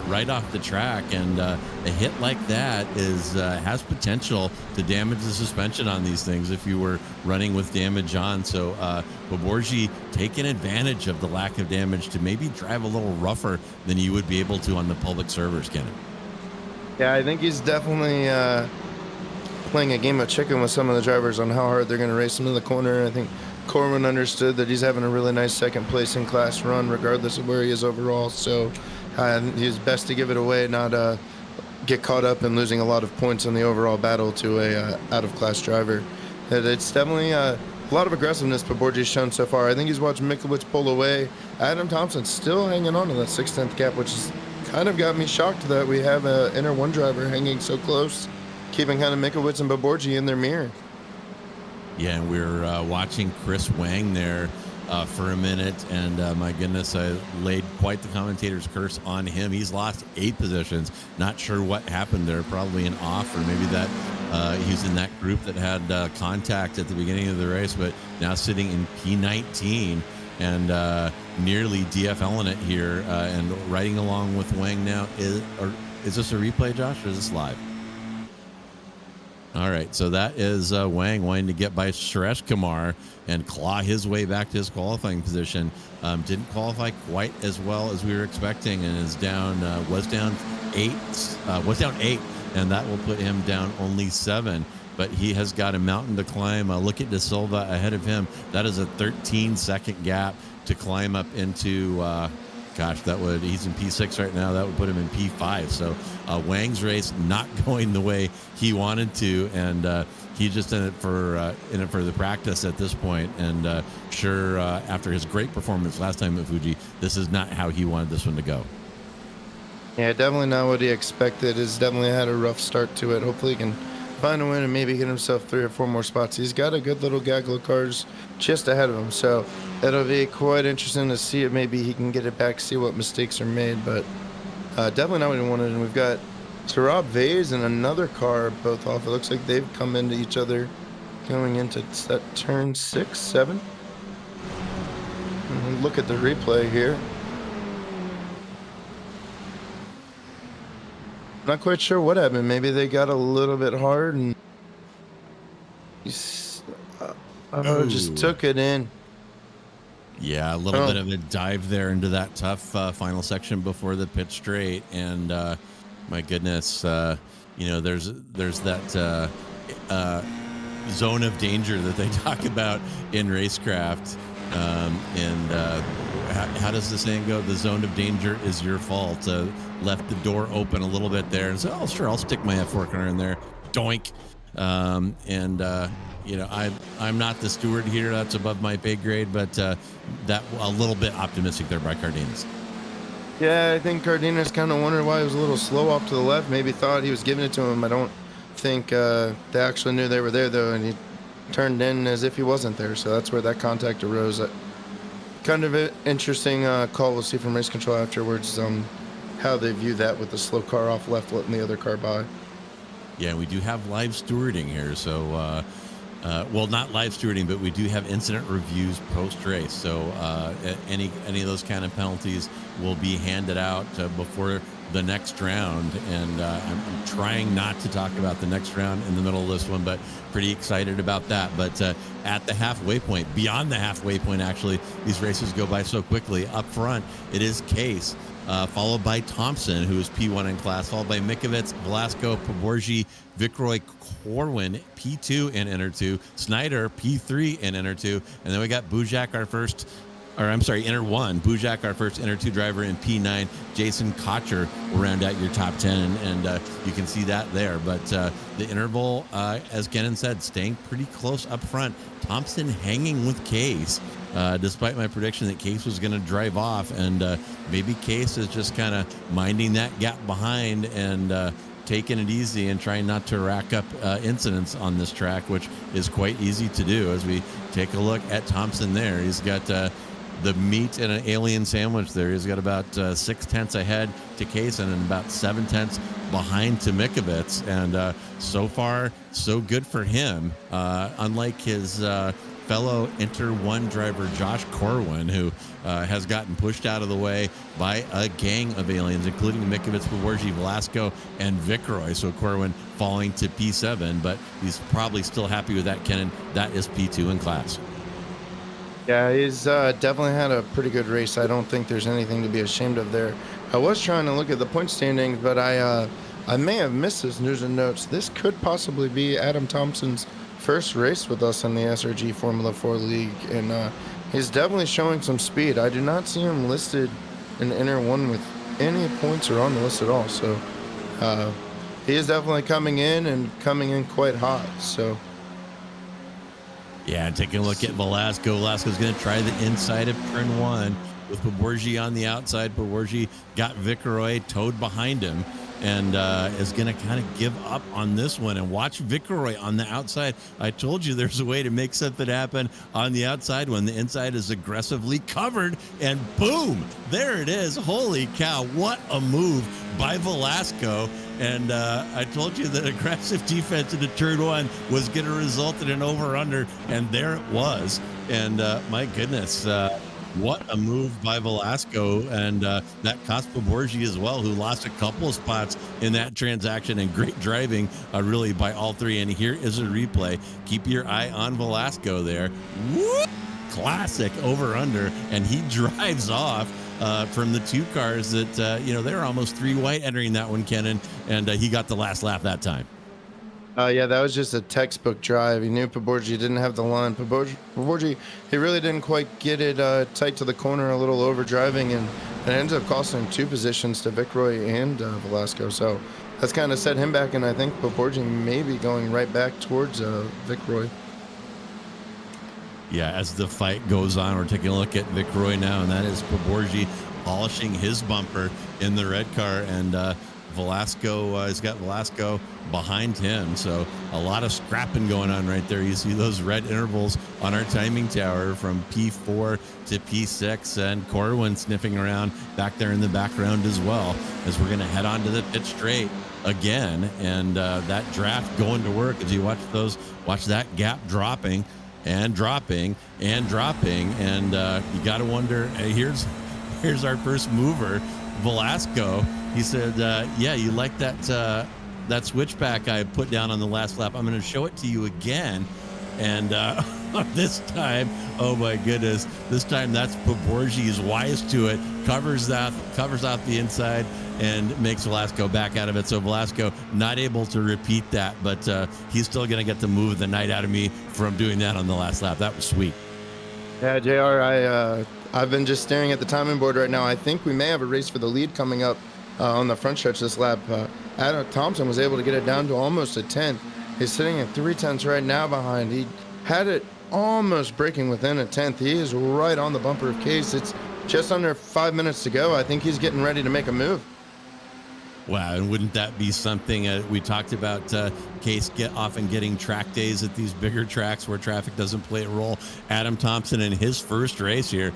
right off the track. And a hit like that has potential to damage the suspension on these things if you were running with damage on. So Poborji taking advantage of the lack of damage to maybe drive a little rougher than you would be able to on the public servers, Kennen. Yeah, I think he's definitely playing a game of chicken with some of the drivers on how hard they're going to race him in the corner. I think Corwin understood that he's having a really nice second place in class run regardless of where he is overall. So he's best to give it away, not get caught up in losing a lot of points in the overall battle to a out-of-class driver. It's definitely a lot of aggressiveness Poborji's shown so far. I think he's watched Mikowicz pull away. Adam Thompson's still hanging on to that 6/10 gap, which has kind of got me shocked that we have an inner one driver hanging so close, keeping kind of Mikowicz and Poborji in their mirror. Yeah, and we're watching Chris Wang there for a minute, and my goodness, I laid quite the commentator's curse on him. He's lost 8 positions. Not sure what happened there. Probably an off, or maybe that he's in that group that had contact at the beginning of the race, but now sitting in P19 and nearly DFLing it here and riding along with Wang now. Is this a replay, Josh, or is this live? All right, so that is Wang wanting to get by Suresh Kumar and claw his way back to his qualifying position. Didn't qualify quite as well as we were expecting, and was down 8, and that will put him down only 7. But he has got a mountain to climb. Look at De Silva ahead of him. That is a 13-second gap to climb up into gosh, he's in P6 right now. That would put him in P5. So Wang's race not going the way he wanted to, and he's just in it for the practice at this point. And after his great performance last time at Fuji, this is not how he wanted this one to go. Yeah, definitely not what he expected. He's definitely had a rough start to it. Hopefully he can find a win and maybe get himself 3 or 4 more spots. He's got a good little gaggle of cars just ahead of him, so it'll be quite interesting to see if maybe he can get it back, see what mistakes are made, but definitely not what he wanted. And we've got Tarab Vase and another car both off. It looks like they've come into each other going into turn 6, 7. And look at the replay here. Not quite sure what happened. Maybe they got a little bit hard and just took it in. Yeah, a little bit of a dive there into that tough final section before the pit straight, and my goodness, there's that zone of danger that they talk about in racecraft, how does the saying go? The zone of danger is your fault. Left the door open a little bit there and said, oh, sure, I'll stick my F4 car in there. Doink. I'm not the steward here. That's above my pay grade, but that a little bit optimistic there by Cardenas. Yeah, I think Cardenas kind of wondered why he was a little slow off to the left. Maybe thought he was giving it to him. I don't think they actually knew they were there, though, and he turned in as if he wasn't there. So that's where that contact arose. Kind of an interesting call. We'll see from race control afterwards how they view that with the slow car off left, letting the other car by. Yeah, we do have live stewarding here. So, well, not live stewarding, but we do have incident reviews post-race. So any of those kind of penalties will be handed out before the next round. And I'm trying not to talk about the next round in the middle of this one, but pretty excited about that. But at the halfway point, beyond the halfway point, actually, these races go by so quickly. Up front, it is Case, followed by Thompson, who is P1 in class, followed by Mikovits, Velasco, Poborgi, Vicroy, Corwin, P2 in Inter 2, Snyder, P3 in Inter 2, and then we got Bujak, Inter 1, Bujak, our first Inter 2 driver in P9, Jason Cotcher will round out your top 10, and you can see that there. But the interval, as Kennen said, staying pretty close up front. Thompson hanging with Case, despite my prediction that Case was going to drive off, and maybe Case is just kind of minding that gap behind and taking it easy and trying not to rack up incidents on this track, which is quite easy to do. As we take a look at Thompson there, he's got the meat in an alien sandwich there. He's got about 6 tenths ahead to Case and about 7 tenths behind to Mikovits. And so far, so good for him. Unlike his fellow Inter 1 driver, Josh Corwin, who has gotten pushed out of the way by a gang of aliens, including Mikovits, Poborgi, Velasco, and Vicroy. So Corwin falling to P7, but he's probably still happy with that, Kennen. That is P2 in class. Yeah, he's definitely had a pretty good race. I don't think there's anything to be ashamed of there. I was trying to look at the point standings, but I may have missed his news and notes. This could possibly be Adam Thompson's first race with us in the SRG Formula 4 League, and he's definitely showing some speed. I do not see him listed in Inter 1 with any points or on the list at all, so he is definitely coming in quite hot. So yeah, taking a look at Velasco. Velasco's going to try the inside of turn 1 with Poborgi on the outside. Poborgi got Vicroy towed behind him and is going to kind of give up on this one. And watch Vicroy on the outside. I told you there's a way to make something happen on the outside when the inside is aggressively covered. And boom, there it is. Holy cow, what a move by Velasco. And I told you that aggressive defense into turn 1 was going to result in an over-under, and there it was. And my goodness, what a move by Velasco, and that cost Poborgi as well, who lost a couple of spots in that transaction, and great driving really by all three. And here is a replay. Keep your eye on Velasco there. Woo! Classic over-under, and he drives off from the two cars that, they were almost 3 wide entering that one, Kennen, and he got the last lap that time. Yeah, that was just a textbook drive. He knew Poborgi didn't have the line. Poborgi, he really didn't quite get it tight to the corner, a little over driving, and and it ends up costing him 2 positions to Vicroy and Velasco. So that's kind of set him back, and I think Poborgi may be going right back towards Vicroy. Yeah, as the fight goes on, we're taking a look at Vicroy now, and that is Poborgi polishing his bumper in the red car, and Velasco has got Velasco behind him. So a lot of scrapping going on right there. You see those red intervals on our timing tower from P4 to P6, and Corwin sniffing around back there in the background as well, as we're going to head on to the pit straight again. And that draft going to work as you watch that gap dropping and dropping and dropping. And you got to wonder, hey, here's our first mover, Velasco. He said, yeah, you like that switchback I put down on the last lap. I'm going to show it to you again. And this time, oh my goodness, this time that's Poborgi is wise to it, covers out the inside and makes Velasco back out of it. So Velasco not able to repeat that, but he's still going to get the move of the night out of me from doing that on the last lap. That was sweet. Yeah, JR, I've been just staring at the timing board right now. I think we may have a race for the lead coming up on the front stretch this lap. Adam Thompson was able to get it down to almost a 10th. He's sitting at 3/10 right now behind. He had it almost breaking within a 10th. He is right on the bumper of Case. It's just under 5 minutes to go. I think he's getting ready to make a move. Wow, and wouldn't that be something? We talked about Case often getting track days at these bigger tracks where traffic doesn't play a role. Adam Thompson in his first race here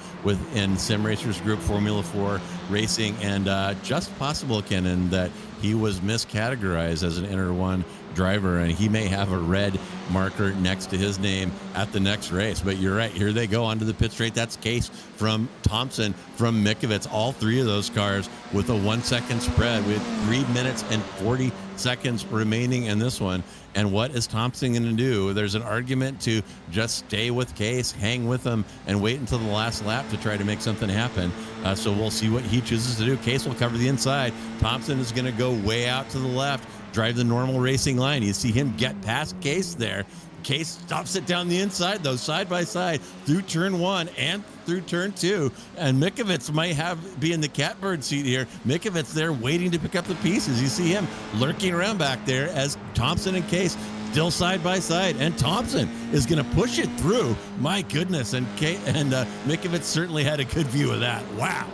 in Sim Racers Group Formula 4 racing, and just possible, Kennen, that he was miscategorized as an Inter 1 driver, and he may have a red marker next to his name at the next race. But you're right, here they go onto the pit straight. That's Case from Thompson from Mikovits. All three of those cars with a 1 second spread with 3 minutes and 40 seconds remaining in this one. And what is Thompson going to do? There's an argument to just stay with Case, hang with him, and wait until the last lap to try to make something happen. So we'll see what he chooses to do. Case will cover the inside. Thompson is going to go way out to the left, drive the normal racing line. You see him get past Case there. Case stops it down the inside, though, side by side through turn 1 and through turn 2. And Mikovits might be in the catbird seat here. Mikovits there waiting to pick up the pieces. You see him lurking around back there as Thompson and Case still side by side. And Thompson is going to push it through. My goodness. And Mikovits certainly had a good view of that. Wow.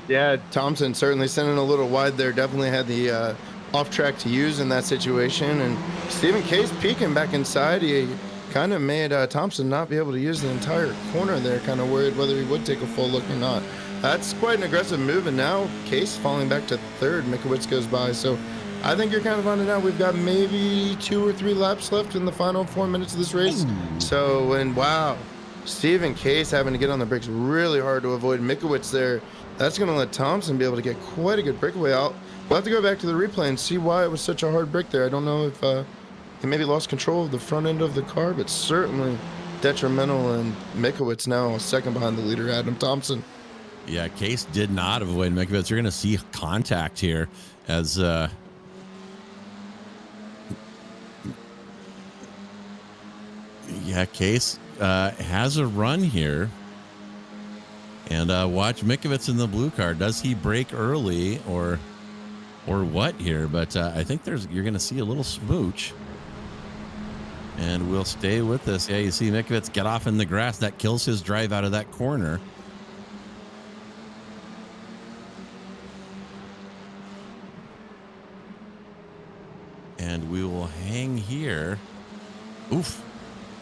Yeah, Thompson certainly sending a little wide there. Definitely had the off track to use in that situation. And Stephen Case peeking back inside. He kind of made Thompson not be able to use the entire corner there, kind of worried whether he would take a full look or not. That's quite an aggressive move, and now Case falling back to third. Mikowitz goes by. So I think you're kind of on it now. We've got maybe 2 or 3 laps left in the final 4 minutes of this race. So, and wow, Stephen Case having to get on the brakes really hard to avoid Mikowitz there. That's going to let Thompson be able to get quite a good breakaway out. We'll have to go back to the replay and see why it was such a hard break there. I don't know if he maybe lost control of the front end of the car, but certainly detrimental. And Mikowitz now second behind the leader, Adam Thompson. Yeah, Case did not avoid Mikowitz. You're going to see contact here as Case has a run here. And watch Mikowitz in the blue car. Does he brake early or what here? But I think you're going to see a little smooch. And we'll stay with this. Yeah, you see Mikowitz get off in the grass. That kills his drive out of that corner. And we will hang here. Oof.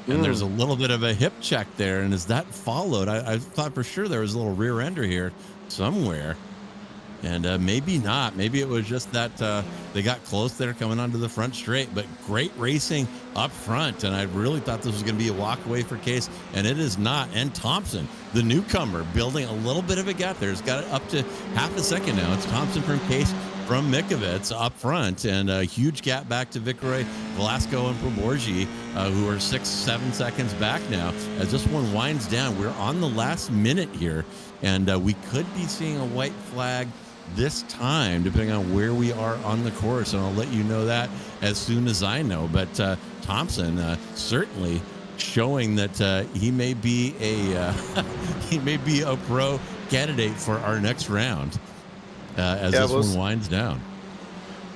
And there's a little bit of a hip check there. And is that followed? I thought for sure there was a little rear ender here somewhere. And maybe not. Maybe it was just that they got close there coming onto the front straight. But great racing up front. And I really thought this was going to be a walkaway for Case. And it is not. And Thompson, the newcomer, building a little bit of a gap there. He's got it up to half a second now. It's Thompson from Case from Mikovits up front, and a huge gap back to Vicroy, Velasco, and Poborgi, who are 6-7 seconds back now. As this one winds down, we're on the last minute here, and we could be seeing a white flag this time, depending on where we are on the course, and I'll let you know that as soon as I know. But Thompson certainly showing that he may be a pro candidate for our next round as this one winds down.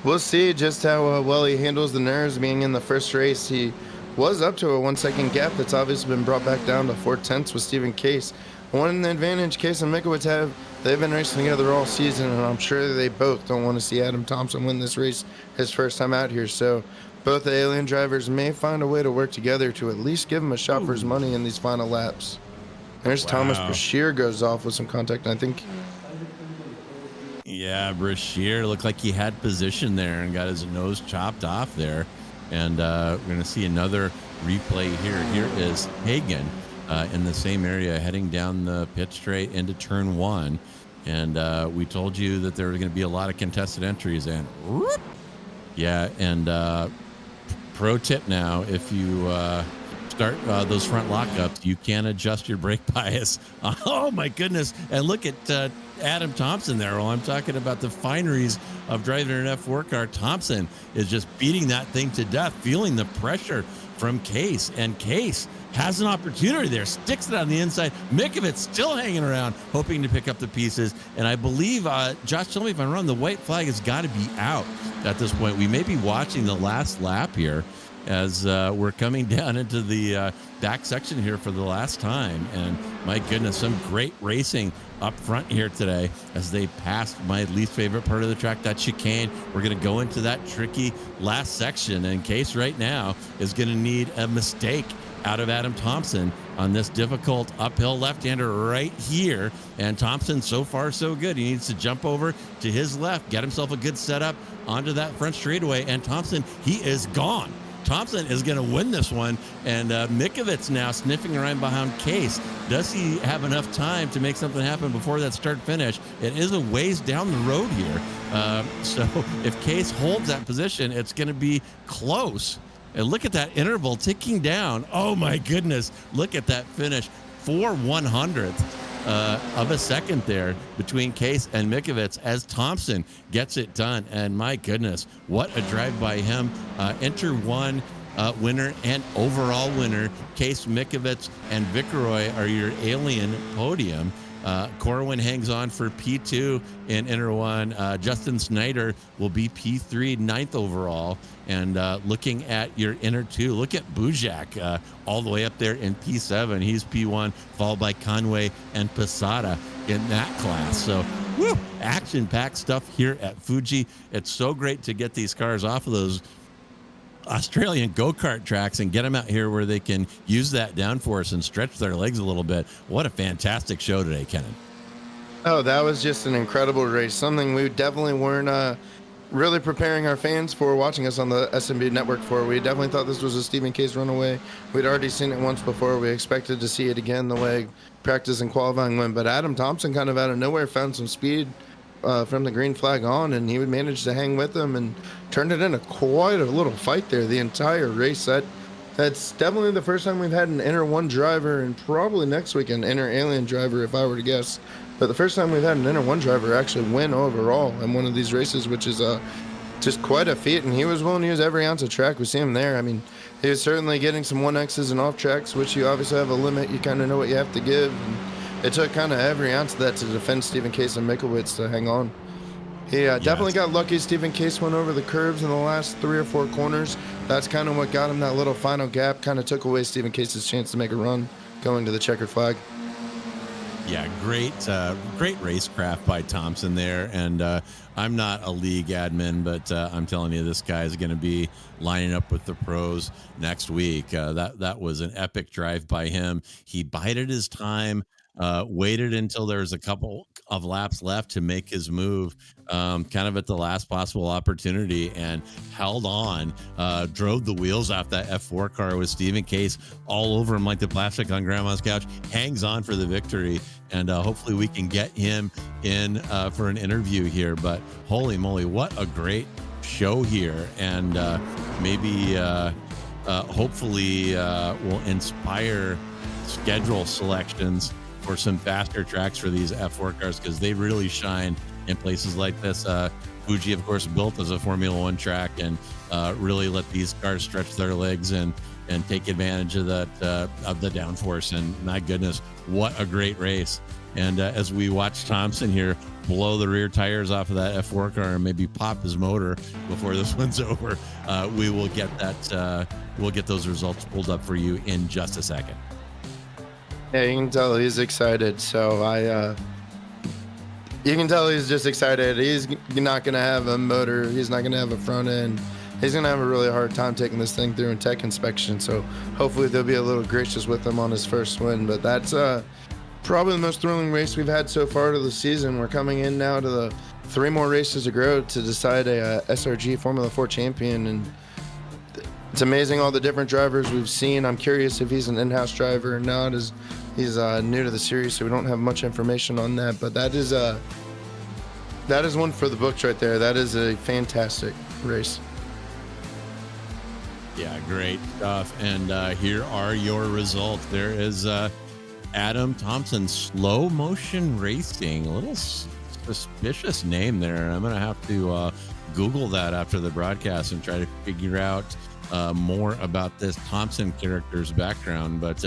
We'll see just how well he handles the nerves being in the first race. He was up to a 1 second gap that's obviously been brought back down to 4/10 with Stephen Case. One advantage Case and Mikowitz have, they've been racing together all season, and I'm sure they both don't want to see Adam Thompson win this race his first time out here. So both the alien drivers may find a way to work together to at least give him a shot for his money in these final laps. There's Thomas Brashear goes off with some contact, I think. Yeah, Brashear looked like he had position there and got his nose chopped off there. And we're going to see another replay here. Here is Hagen in the same area heading down the pit straight into turn 1. And we told you that there were going to be a lot of contested entries. And whoop, yeah, and pro tip now, if you start those front lockups, you can adjust your brake bias. Oh, my goodness. And look at Adam Thompson there. While I'm talking about the fineries of driving an F4 car, Thompson is just beating that thing to death, feeling the pressure from Case. And Case has an opportunity there, sticks it on the inside. Mikowitz still hanging around, hoping to pick up the pieces. And I believe, Josh, tell me if I'm wrong, the white flag has got to be out at this point. We may be watching the last lap here as we're coming down into the back section here for the last time. And my goodness, some great racing up front here today as they passed my least favorite part of the track, that chicane. We're going to go into that tricky last section, and Case right now is going to need a mistake out of Adam Thompson on this difficult uphill left-hander right here. And Thompson, so far so good. He needs to jump over to his left, get himself a good setup onto that front straightaway, and Thompson, he is gone. Thompson is going to win this one, and Mikowitz now sniffing around behind Case. Does he have enough time to make something happen before that start-finish? It is a ways down the road here. So if Case holds that position, it's going to be close. And look at that interval ticking down. Oh, my goodness. Look at that finish. 4/100th of a second there between Case and Mikowitz as Thompson gets it done. And my goodness, what a drive by him. Enter 1 winner and overall winner. Case, Mikowitz, and Vickeroy are your alien podium. Corwin hangs on for P2 in Inter 1. Justin Snyder will be P3, 9th overall. And looking at your Inter 2, look at Bujak all the way up there in P7. He's P1, followed by Conway and Posada in that class. So, woo, action-packed stuff here at Fuji. It's so great to get these cars off of those Australian go-kart tracks and get them out here where they can use that downforce and stretch their legs a little bit. What a fantastic show today, Kennen. Oh, that was just an incredible race. Something we definitely weren't really preparing our fans for watching us on the SMB network for. We definitely thought this was a Stephen Case runaway. We'd already seen it once before. We expected to see it again the way practice and qualifying went. But Adam Thompson kind of out of nowhere found some speed from the green flag on, and he would manage to hang with them and turned it into quite a little fight there the entire race. That's definitely the first time we've had an Inter 1 driver, and probably next week an Inter Alien driver if I were to guess. But the first time we've had an Inter 1 driver actually win overall in one of these races, which is just quite a feat. And he was willing to use every ounce of track. We see him there. I mean, he was certainly getting some 1Xs and off tracks, which you obviously have a limit. You kind of know what you have to give. And it took kind of every ounce of that to defend Stephen Case and Mikowitz to hang on. He definitely got lucky. Stephen Case went over the curves in the last 3 or 4 corners. That's kind of what got him that little final gap, kind of took away Stephen Case's chance to make a run going to the checkered flag. Yeah, great racecraft by Thompson there. And I'm not a league admin, but I'm telling you, this guy is going to be lining up with the pros next week. That was an epic drive by him. He bided his time, waited until there was a couple of laps left to make his move, kind of at the last possible opportunity, and held on, drove the wheels off that F4 car with Stephen Case all over him like the plastic on grandma's couch, hangs on for the victory. And hopefully we can get him in for an interview here. But holy moly, what a great show here. And maybe hopefully will inspire schedule selections for some faster tracks for these F4 cars, because they really shine in places like this. Fuji, of course, built as a Formula One track, and really let these cars stretch their legs and take advantage of that of the downforce. And my goodness, what a great race. And as we watch Thompson here blow the rear tires off of that F4 car and maybe pop his motor before this one's over, we will get that. We'll get those results pulled up for you in just a second. Yeah, you can tell he's excited. So you can tell he's just excited. He's not going to have a motor. He's not going to have a front end. He's going to have a really hard time taking this thing through in tech inspection. So hopefully they'll be a little gracious with him on his first win. But that's probably the most thrilling race we've had so far to the season. We're coming in now to the 3 more races to go to decide a SRG Formula 4 champion. And it's amazing all the different drivers we've seen. I'm curious if he's an in-house driver or not, as he's new to the series, so we don't have much information on that. But that is one for the books right there. That is a fantastic race. Yeah, great stuff. And here are your results. There is Adam Thompson, Slow Motion Racing. A little suspicious name there. I'm going to have to Google that after the broadcast and try to figure out more about this Thompson character's background, but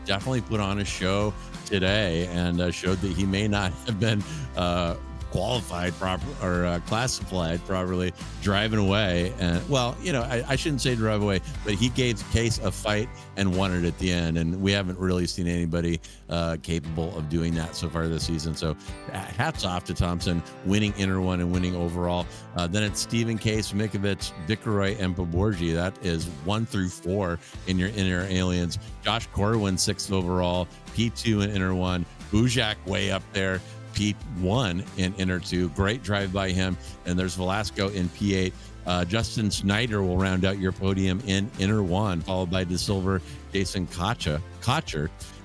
definitely put on a show today and showed that he may not have been qualified proper or classified properly driving away. And well, I shouldn't say drive away, but he gave Case a fight and won it at the end, and we haven't really seen anybody capable of doing that so far this season. So hats off to Thompson, winning inner one and winning overall. Then it's Stephen Case, Mikovic, Vickeroy, and Poborgi. That is 1 through 4 in your inner aliens. Josh Corwin 6th overall, P2 in inner one. Bujak way up there, P1 in inner 2. Great drive by him. And there's Velasco in P8. Justin Snyder will round out your podium in inner 1, followed by De Silver, Jason Cotcher.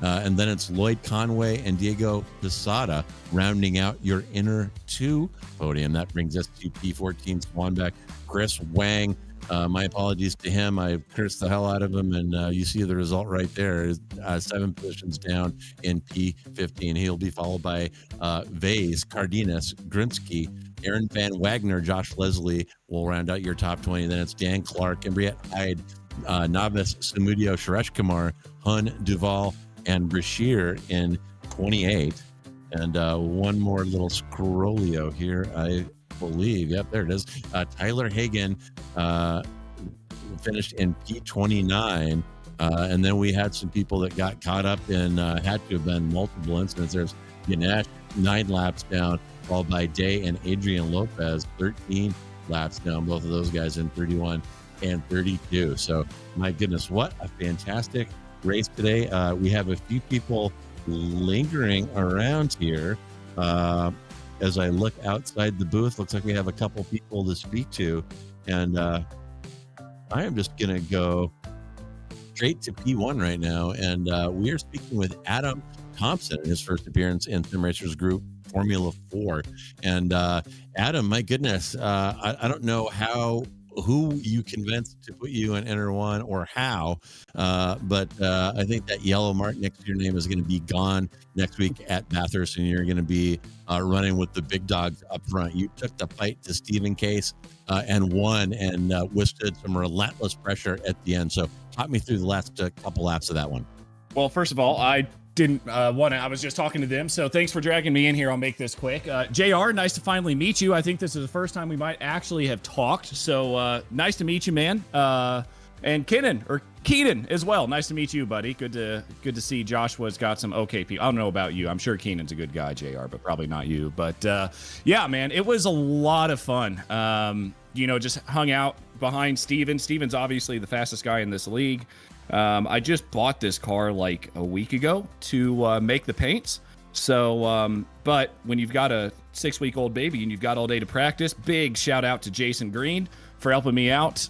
And then it's Lloyd Conway and Diego Posada rounding out your inner 2 podium. That brings us to P14 Swanbeck. Chris Wang, my apologies to him. I cursed the hell out of him, and you see the result right there. 7 positions down in P15. He'll be followed by Vase, Cardenas, Grinsky, Aaron Van Wagner, Josh Leslie will round out your top 20. Then it's Dan Clark, Embriette Hyde, Navis, Samudio, Suresh Kumar, Hun, Duval, and Brashear in 28. And one more little scrollio here, I believe. Yep, there it is. Tyler Hagan finished in P29. And then we had some people that got caught up in, had to have been multiple incidents. There's Ganesh, 9 laps down, followed by Day and Adrian Lopez, 13 laps down. Both of those guys in 31 and 32. So my goodness, what a fantastic race today. We have a few people lingering around here. As I look outside the booth, looks like we have a couple people to speak to. And I am just going to go straight to P1 right now. And we are speaking with Adam Thompson, his first appearance in Sim Racers Group Formula 4. And Adam, my goodness, I don't know who you convinced to put you in inner 1 or how, but I think that yellow mark next to your name is going to be gone next week at Bathurst, and you're going to be running with the big dogs up front. You took the fight to Stephen Case and won, and withstood some relentless pressure at the end. So talk me through the last couple laps of that one. Well, first of all, I didn't want to. I was just talking to them, so thanks for dragging me in here. I'll make this quick. JR, nice to finally meet you. I think this is the first time we might actually have talked, so nice to meet you, man. And Kennen as well. Nice to meet you, buddy. Good to see Joshua's got some okay people. I don't know about you. I'm sure Keenan's a good guy, JR, but probably not you. But yeah, man, it was a lot of fun. Just hung out behind Steven. Steven's obviously the fastest guy in this league. I just bought this car like a week ago to make the paints. So, but when you've got a 6-week-old baby and you've got all day to practice, big shout out to Jason Green for helping me out.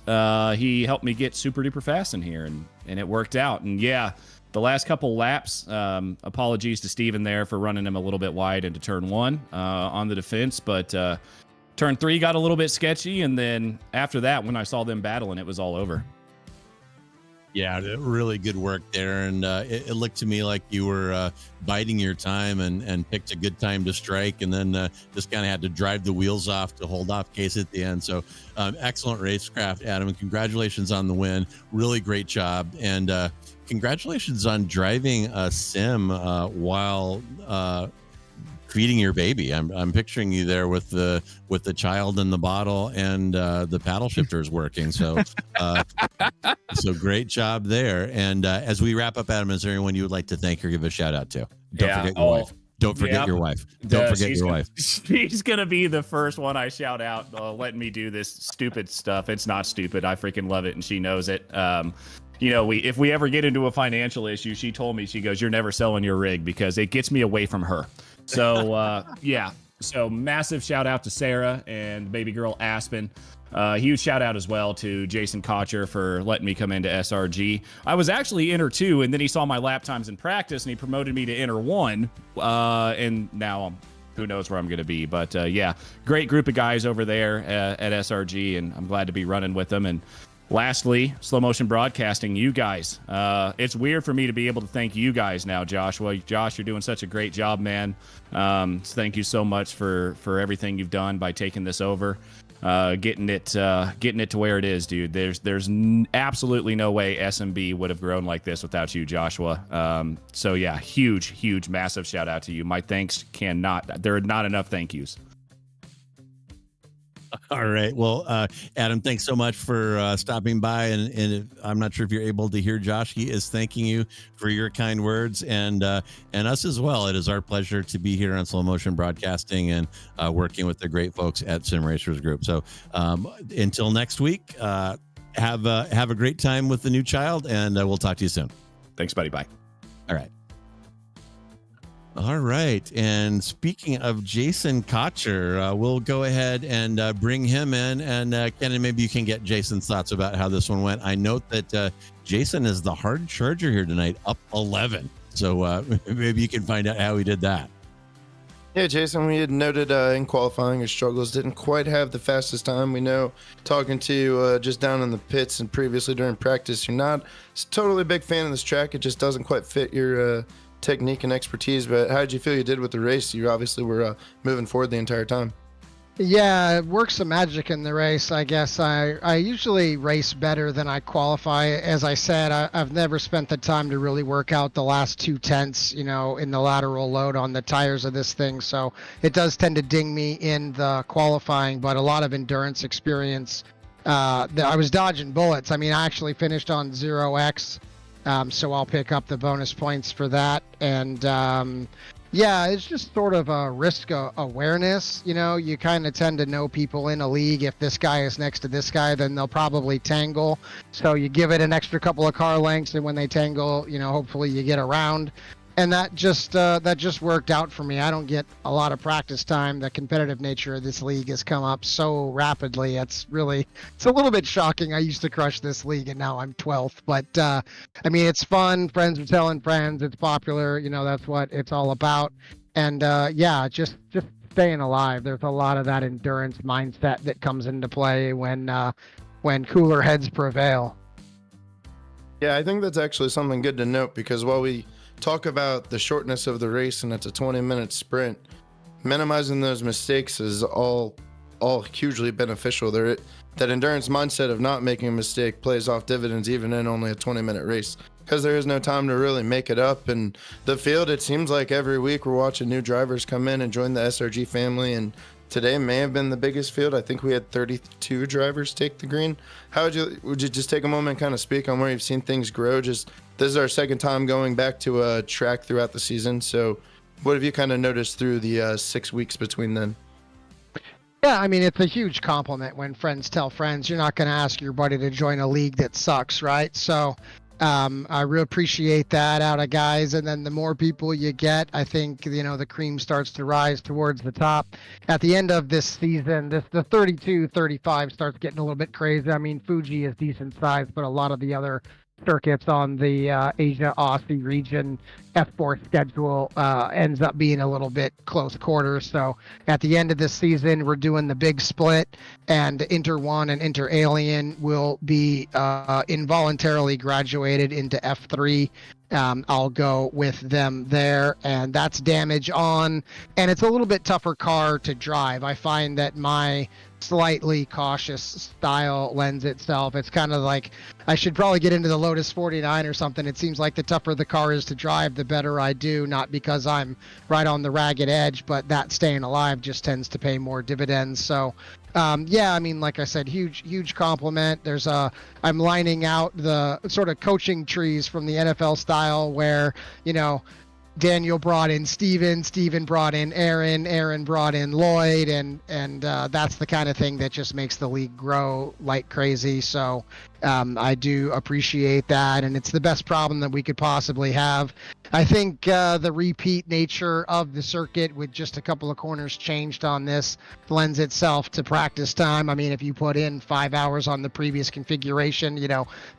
He helped me get super duper fast in here, and it worked out. And yeah, the last couple laps, apologies to Steven there for running him a little bit wide into turn 1 on the defense, but turn 3 got a little bit sketchy, and then after that, when I saw them battling, it was all over. Yeah, really good work there. And it looked to me like you were biding your time and picked a good time to strike, and then just kind of had to drive the wheels off to hold off Case at the end. So excellent racecraft, Adam, and congratulations on the win. Really great job. And congratulations on driving a sim while feeding your baby. I'm picturing you there with the child in the bottle and the paddle shifters working. So so great job there. And as we wrap up, Adam, is there anyone you would like to thank or give a shout out to? Don't forget your wife. Don't forget your wife. Don't forget your wife. She's going to be the first one I shout out, letting me do this stupid stuff. It's not stupid. I freaking love it, and she knows it. If we ever get into a financial issue, she told me, she goes, "You're never selling your rig because it gets me away from her." So, So massive shout out to Sarah and baby girl Aspen. Huge shout out as well to Jason Cotcher for letting me come into SRG. I was actually inner 2, and then he saw my lap times in practice, and he promoted me to inner 1. And now who knows where I'm going to be. But great group of guys over there at SRG, and I'm glad to be running with them. And lastly, Slow Motion Broadcasting, you guys. It's weird for me to be able to thank you guys now, Joshua. Josh, you're doing such a great job, man. Thank you so much for everything you've done by taking this over. Getting it to where it is, dude. There's absolutely no way SMB would have grown like this without you, Joshua. So yeah, huge, massive shout out to you. My thanks there are not enough thank yous. All right. Well, Adam, thanks so much for stopping by. And I'm not sure if you're able to hear Josh. He is thanking you for your kind words and us as well. It is our pleasure to be here on Slow Motion Broadcasting and working with the great folks at Sim Racers Group. So until next week, have a great time with the new child, and we'll talk to you soon. Thanks, buddy. Bye. All right. All right. And speaking of Jason Cotcher, we'll go ahead and bring him in. And Kennen, maybe you can get Jason's thoughts about how this one went. I note that Jason is the hard charger here tonight, up 11. So maybe you can find out how he did that. Yeah, Jason, we had noted in qualifying your struggles, didn't quite have the fastest time. We know, talking to you just down in the pits and previously during practice, you're not totally a big fan of this track. It just doesn't quite fit your technique and expertise. But how did you feel you did with the race? You obviously were moving forward the entire time. Yeah, it works some magic in the race. I guess I usually race better than I qualify. As I said, I've never spent the time to really work out the last 2/10, in the lateral load on the tires of this thing. So it does tend to ding me in the qualifying, but a lot of endurance experience. I was dodging bullets. I mean, I actually finished on 0x, so I'll pick up the bonus points for that. And yeah, it's just sort of a risk awareness. You kind of tend to know people in a league. If this guy is next to this guy, then they'll probably tangle. So you give it an extra couple of car lengths, and when they tangle, hopefully you get around. And that just worked out for me. I don't get a lot of practice time. The competitive nature of this league has come up so rapidly. It's a little bit shocking. I used to crush this league, and now I'm 12th. But I mean, it's fun. Friends are telling friends. It's popular. That's what it's all about. And yeah, just staying alive. There's a lot of that endurance mindset that comes into play when cooler heads prevail. Yeah, I think that's actually something good to note, because while we talk about the shortness of the race and it's a 20-minute sprint, minimizing those mistakes is all hugely beneficial. That endurance mindset of not making a mistake plays off dividends even in only a 20-minute race, because there is no time to really make it up. And the field, it seems like every week we're watching new drivers come in and join the SRG family, and today may have been the biggest field. I think we had 32 drivers take the green. Would you just take a moment and kind of speak on where you've seen things grow? This is our second time going back to a track throughout the season. So what have you kind of noticed through the 6 weeks between then? Yeah, I mean, it's a huge compliment when friends tell friends. You're not going to ask your buddy to join a league that sucks, right? So I really appreciate that out of guys. And then the more people you get, I think, the cream starts to rise towards the top. At the end of this season, the 32, 35 starts getting a little bit crazy. I mean, Fuji is decent size, but a lot of the other circuits on the Asia Aussie region F4 schedule ends up being a little bit close quarters. So at the end of this season, we're doing the big split, and Inter 1 and Inter Alien will be involuntarily graduated into F3. I'll go with them there, and that's damage on, and it's a little bit tougher car to drive. I find that my slightly cautious style lends itself. It's kind of like I should probably get into the Lotus 49 or something. It seems like the tougher the car is to drive, the better I do, not because I'm right on the ragged edge, but that staying alive just tends to pay more dividends. So yeah, I mean, like I said, huge compliment. I'm lining out the sort of coaching trees from the NFL style where, Daniel brought in Steven brought in Aaron brought in Lloyd, and that's the kind of thing that just makes the league grow like crazy. So I do appreciate that, and it's the best problem that we could possibly have. I think the repeat nature of the circuit with just a couple of corners changed on this lends itself to practice time. I mean, if you put in 5 hours on the previous configuration,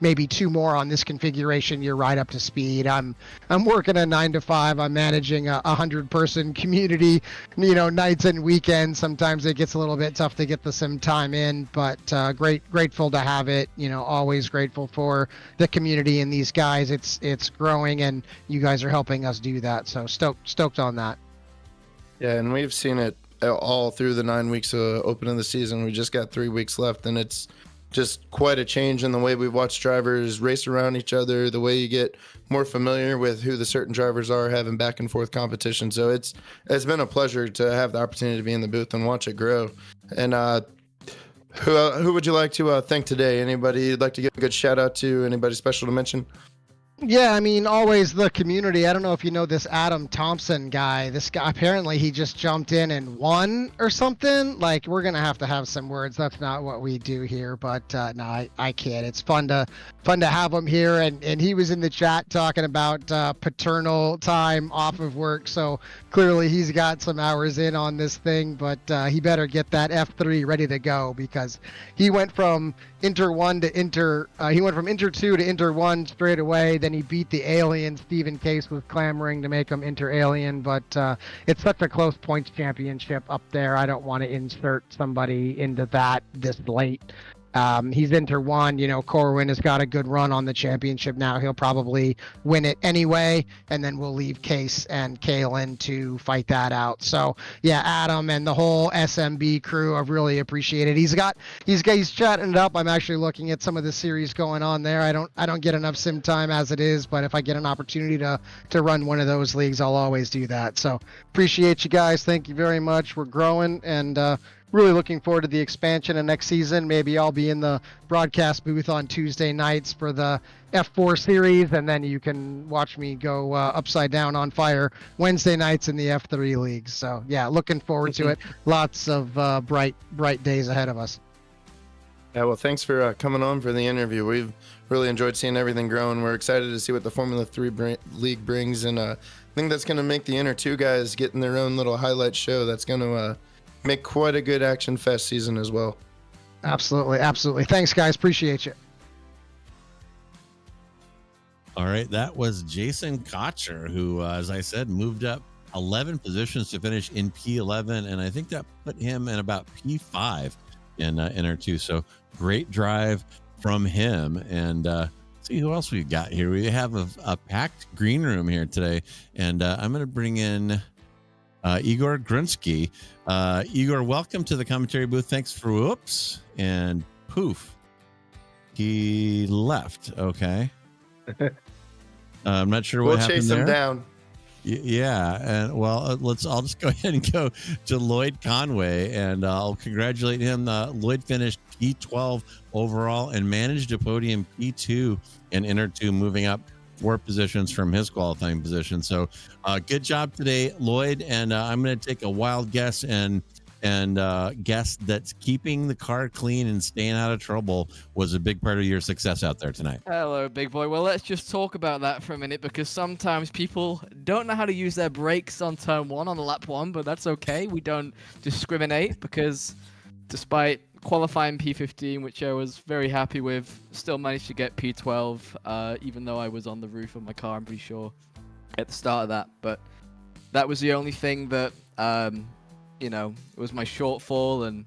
maybe 2 more on this configuration, you're right up to speed. I'm working a 9 to 5. I'm managing a 100-person community, nights and weekends. Sometimes it gets a little bit tough to get the sim time in, but grateful to have it. Always grateful for the community and these guys. It's growing, and you guys are helping us do that. So stoked on that. Yeah, and we've seen it all through the 9 weeks opening the season. We just got 3 weeks left, and it's just quite a change in the way we watch drivers race around each other, the way you get more familiar with who the certain drivers are, having back and forth competition. So it's been a pleasure to have the opportunity to be in the booth and watch it grow. And who would you like to thank today? Anybody you'd like to give a good shout out to? Anybody special to mention? Yeah, I mean, always the community. I don't know if you know this Adam Thompson guy. This guy, apparently he just jumped in and won or something. Like, we're going to have some words. That's not what we do here, but no, I kid. It's fun to have him here. And he was in the chat talking about paternal time off of work. So clearly he's got some hours in on this thing, but he better get that F3 ready to go, because he went from Inter 2 to Inter 1 straight away. Then he beat the alien. Stephen Case was clamoring to make him Inter Alien, but it's such a close points championship up there. I don't want to insert somebody into that this late. He's Inter 1. Corwin has got a good run on the championship now. He'll probably win it anyway, and then we'll leave Case and Kalen to fight that out. So yeah, Adam and the whole SMB crew, I've really appreciated. He's chatting it up. I'm actually looking at some of the series going on there. I don't get enough sim time as it is, but if I get an opportunity to run one of those leagues, I'll always do that. So appreciate you guys. Thank you very much. We're growing, and really looking forward to the expansion of next season. Maybe I'll be in the broadcast booth on Tuesday nights for the F4 series, and then you can watch me go upside down on fire Wednesday nights in the F3 leagues. So yeah, looking forward to it. Lots of bright days ahead of us. Yeah, well, thanks for coming on for the interview. We've really enjoyed seeing everything grow, and we're excited to see what the Formula 3 league brings. And I think that's going to make the Inter 2 guys getting their own little highlight show. That's going to make quite a good Action Fest season as well. Absolutely. Thanks, guys. Appreciate you. All right, that was Jason Cotcher, who, as I said, moved up 11 positions to finish in P11, and I think that put him in about P5 in Inter 2. So great drive from him. And see who else we've got here. We have a packed green room here today, and I'm going to bring in Igor Grunsky. Igor, welcome to the commentary booth. Thanks for whoops and poof. He left. Okay. I'm not sure what happened there. We'll chase him down. Yeah, and well, I'll just go ahead and go to Lloyd Conway, and I'll congratulate him. Lloyd finished P12 overall and managed a podium P2 in Inter 2, moving up 4 positions from his qualifying position. So good job today, Lloyd. And I'm going to take a wild guess and guess that keeping the car clean and staying out of trouble was a big part of your success out there tonight. Hello, big boy. Well, let's just talk about that for a minute, because sometimes people don't know how to use their brakes on turn 1 on lap 1, but that's okay. We don't discriminate, because despite qualifying P15, which I was very happy with, still managed to get P12, even though I was on the roof of my car, I'm pretty sure, at the start of that. But that was the only thing that, it was my shortfall, and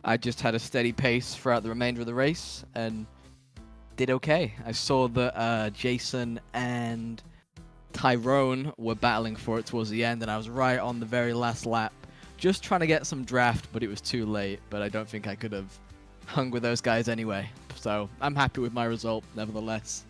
I just had a steady pace throughout the remainder of the race, and did okay. I saw that Jason and Tyrone were battling for it towards the end, and I was right on the very last lap, just trying to get some draft, but it was too late. But I don't think I could have hung with those guys anyway. So I'm happy with my result, nevertheless.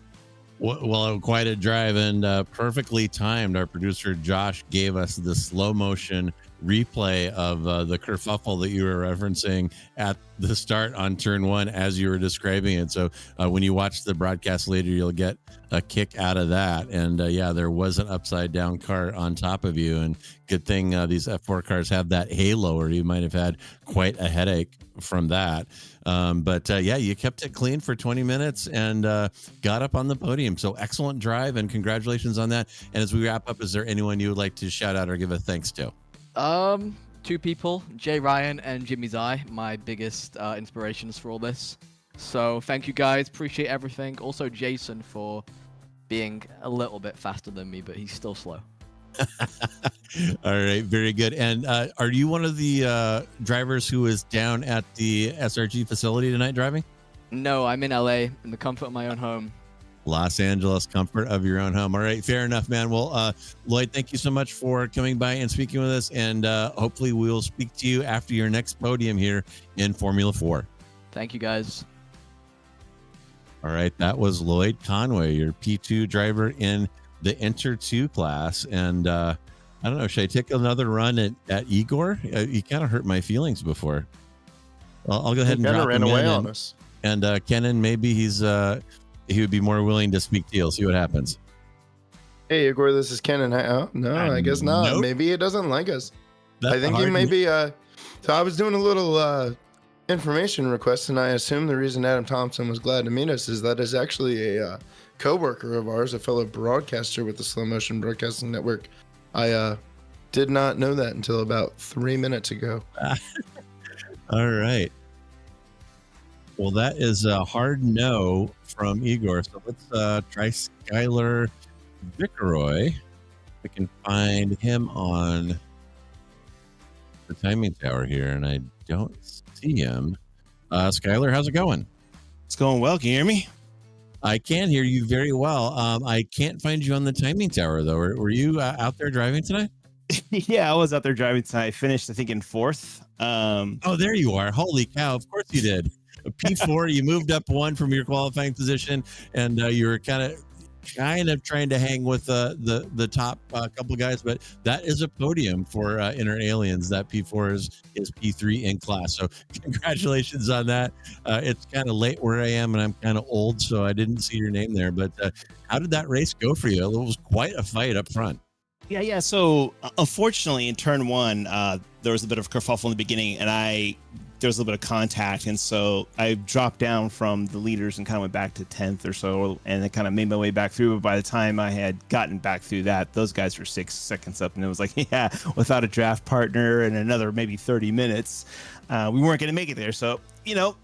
Well, quite a drive, and perfectly timed. Our producer Josh gave us the slow motion replay of the kerfuffle that you were referencing at the start on turn one as you were describing it. So when you watch the broadcast later, you'll get a kick out of that. And yeah, there was an upside down car on top of you, and good thing these F4 cars have that halo, or you might have had quite a headache from that. But yeah, you kept it clean for 20 minutes and got up on the podium. So excellent drive, and congratulations on that. And as we wrap up, is there anyone you would like to shout out or give a thanks to? Two people, Jay Ryan and Jimmy Zai, my biggest inspirations for all this. So thank you guys, appreciate everything. Also Jason for being a little bit faster than me, but he's still slow. All right, very good. And are you one of the drivers who is down at the SRG facility tonight driving? No, I'm in LA in the comfort of my own home. Los Angeles, comfort of your own home. All right, fair enough, man. Well, Lloyd, thank you so much for coming by and speaking with us, and hopefully we will speak to you after your next podium here in Formula 4. Thank you, guys. All right, that was Lloyd Conway, your P2 driver in the Enter 2 class. And I don't know, should I take another run at Igor? He kind of hurt my feelings before. I'll go ahead and drop ran him away in, on us. And Kennen, maybe he would be more willing to speak to you. See what happens. Hey, Igor, this is Kennen. Oh, no, I guess not. Nope. Maybe he doesn't like us. That's I think he may be. So I was doing a little information request, and I assume the reason Adam Thompson was glad to meet us is that is actually a co-worker of ours, a fellow broadcaster with the Slow Motion Broadcasting Network. I did not know that until about 3 minutes ago. All right. Well, that is a hard no from Igor. So let's try Skylar Vickeroy. I can find him on the timing tower here, and I don't see him. Skylar, how's it going? It's going well. Can you hear me? I can hear you very well. I can't find you on the timing tower, though. Were you out there driving tonight? Yeah, I was out there driving tonight. I finished, I think, in fourth. Oh, there you are. Holy cow. Of course you did. A P4, you moved up one from your qualifying position, and you were kind of trying to hang with the top couple guys, but that is a podium for Inner Aliens. That P4 is P3 in class. So congratulations on that. It's kind of late where I am, and I'm kind of old, so I didn't see your name there. But how did that race go for you? It was quite a fight up front. Yeah. So unfortunately, in turn one, there was a bit of kerfuffle in the beginning, and there was a little bit of contact, and so I dropped down from the leaders and kind of went back to 10th or so, and then kind of made my way back through. But by the time I had gotten back through that, those guys were 6 seconds up, and it was like, yeah, without a draft partner and another maybe 30 minutes, we weren't going to make it there. So,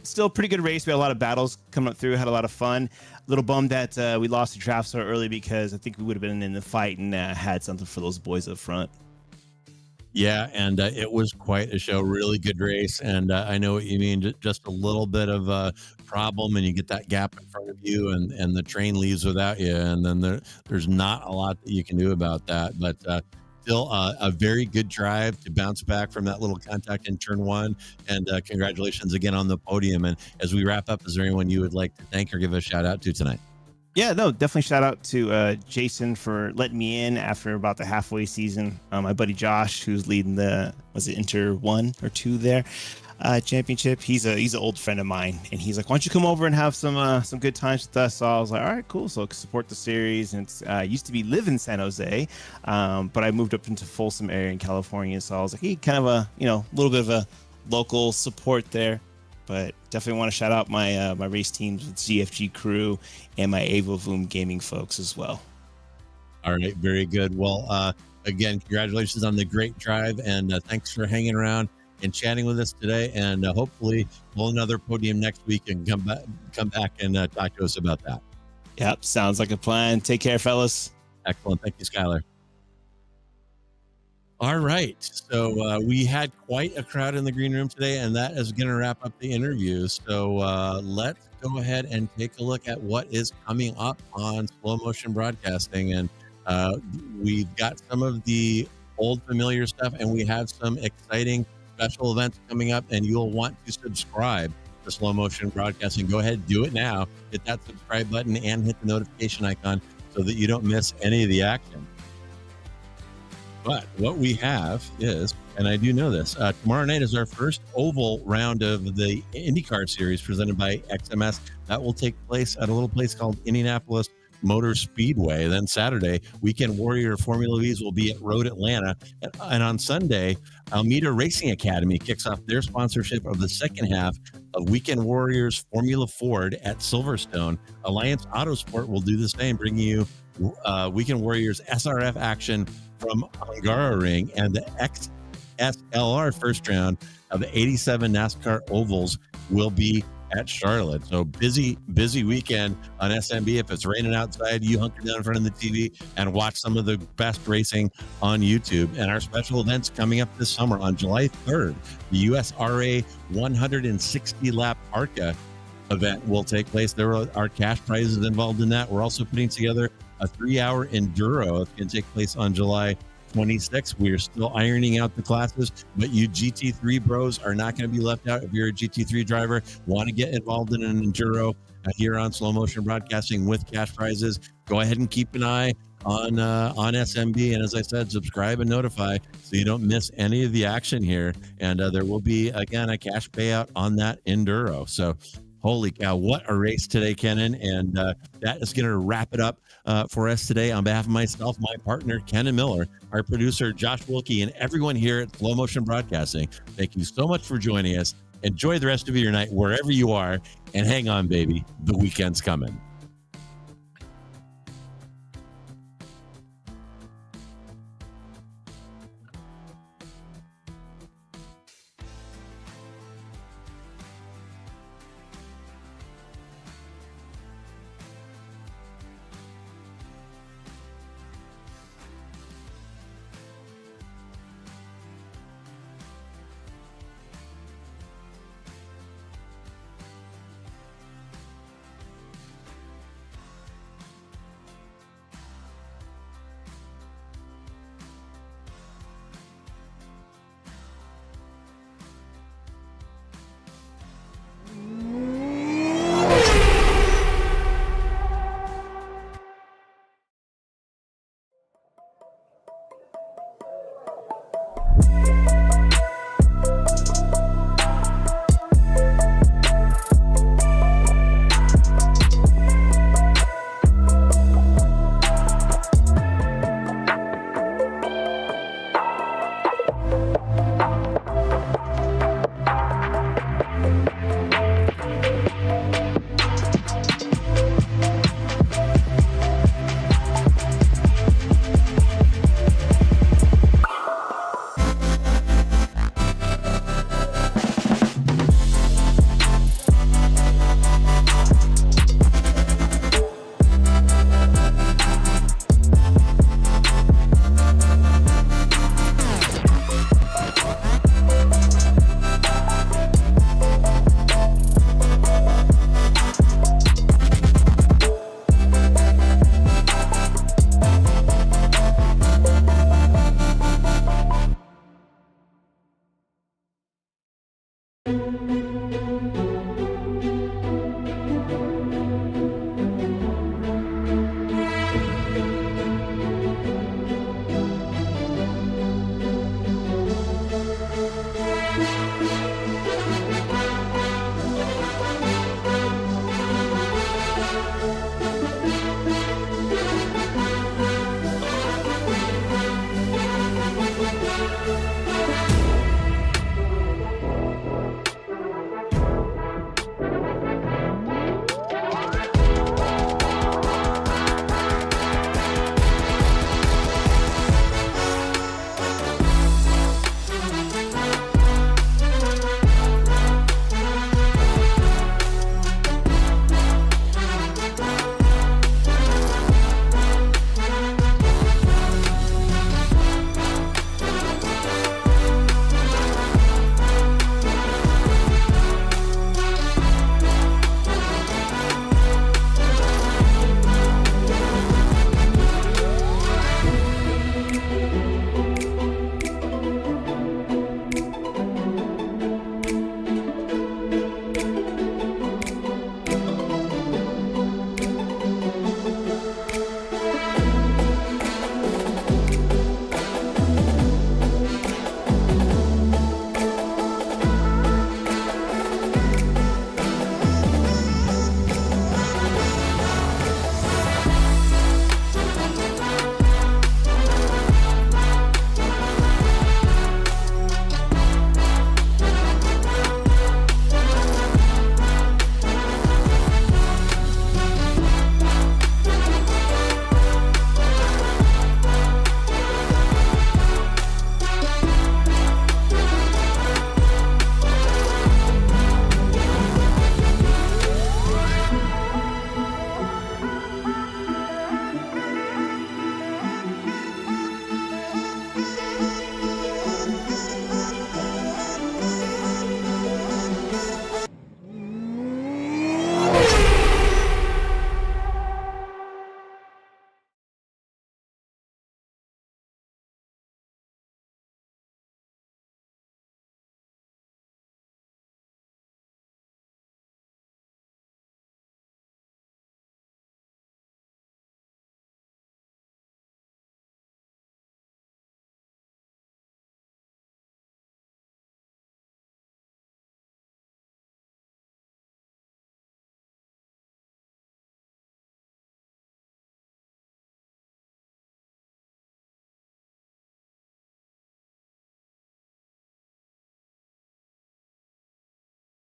still a pretty good race. We had a lot of battles coming up through, had a lot of fun. A little bummed that we lost the draft so early, because I think we would have been in the fight and had something for those boys up front. Yeah, and it was quite a show. Really good race, and I know what you mean. Just a little bit of a problem, and you get that gap in front of you, and the train leaves without you, and then there's not a lot that you can do about that. But still, a very good drive to bounce back from that little contact in turn one, and congratulations again on the podium. And as we wrap up, is there anyone you would like to thank or give a shout out to tonight? Yeah, no, definitely shout out to Jason for letting me in after about the halfway season. My buddy Josh, who's leading was it Inter 1 or 2 there championship. He's an old friend of mine, and he's like, why don't you come over and have some good times with us? So I was like, all right, cool. So support the series. And it's used to live in San Jose, but I moved up into Folsom area in California. So I was like, hey, kind of a little bit of a local support there. But definitely want to shout out my my race teams with ZFG Crew and my Avovoom Gaming folks as well. All right, very good. Well, again, congratulations on the great drive, and thanks for hanging around and chatting with us today. And hopefully, we'll another podium next week and come back and talk to us about that. Yep, sounds like a plan. Take care, fellas. Excellent. Thank you, Skylar. All right. So we had quite a crowd in the green room today, and that is going to wrap up the interview. So let's go ahead and take a look at what is coming up on Slow Motion Broadcasting. And we've got some of the old familiar stuff, and we have some exciting special events coming up, and you'll want to subscribe to Slow Motion Broadcasting. Go ahead, do it now. Hit that subscribe button and hit the notification icon so that you don't miss any of the action. But what we have is, and I do know this, tomorrow night is our first oval round of the IndyCar series presented by XMS. That will take place at a little place called Indianapolis Motor Speedway. Then Saturday, Weekend Warrior Formula V's will be at Road Atlanta. And on Sunday, Almeida Racing Academy kicks off their sponsorship of the second half of Weekend Warriors Formula Ford at Silverstone. Alliance Autosport will do the same, bringing you Weekend Warriors SRF action from Hungaroring, and the XSLR first round of the 87 NASCAR ovals will be at Charlotte. So busy weekend on SMB. If it's raining outside, you hunker down in front of the TV and watch some of the best racing on YouTube. And our special events coming up this summer on July 3rd, the USRA 160 lap ARCA event will take place. There are cash prizes involved in that. We're also putting together a 3-hour enduro. It's going to take place on July 26th. We are still ironing out the classes, but you GT3 bros are not going to be left out. If you're a GT3 driver, want to get involved in an enduro here on Slow Motion Broadcasting with cash prizes, go ahead and keep an eye on SMB. And as I said, subscribe and notify so you don't miss any of the action here. And there will be, again, a cash payout on that enduro. So holy cow, what a race today, Kennen. And that is going to wrap it up for us today. On behalf of myself, my partner, Kennen Miller, our producer, Josh Wilkie, and everyone here at Slow Motion Broadcasting, thank you so much for joining us. Enjoy the rest of your night wherever you are. And hang on, baby. The weekend's coming.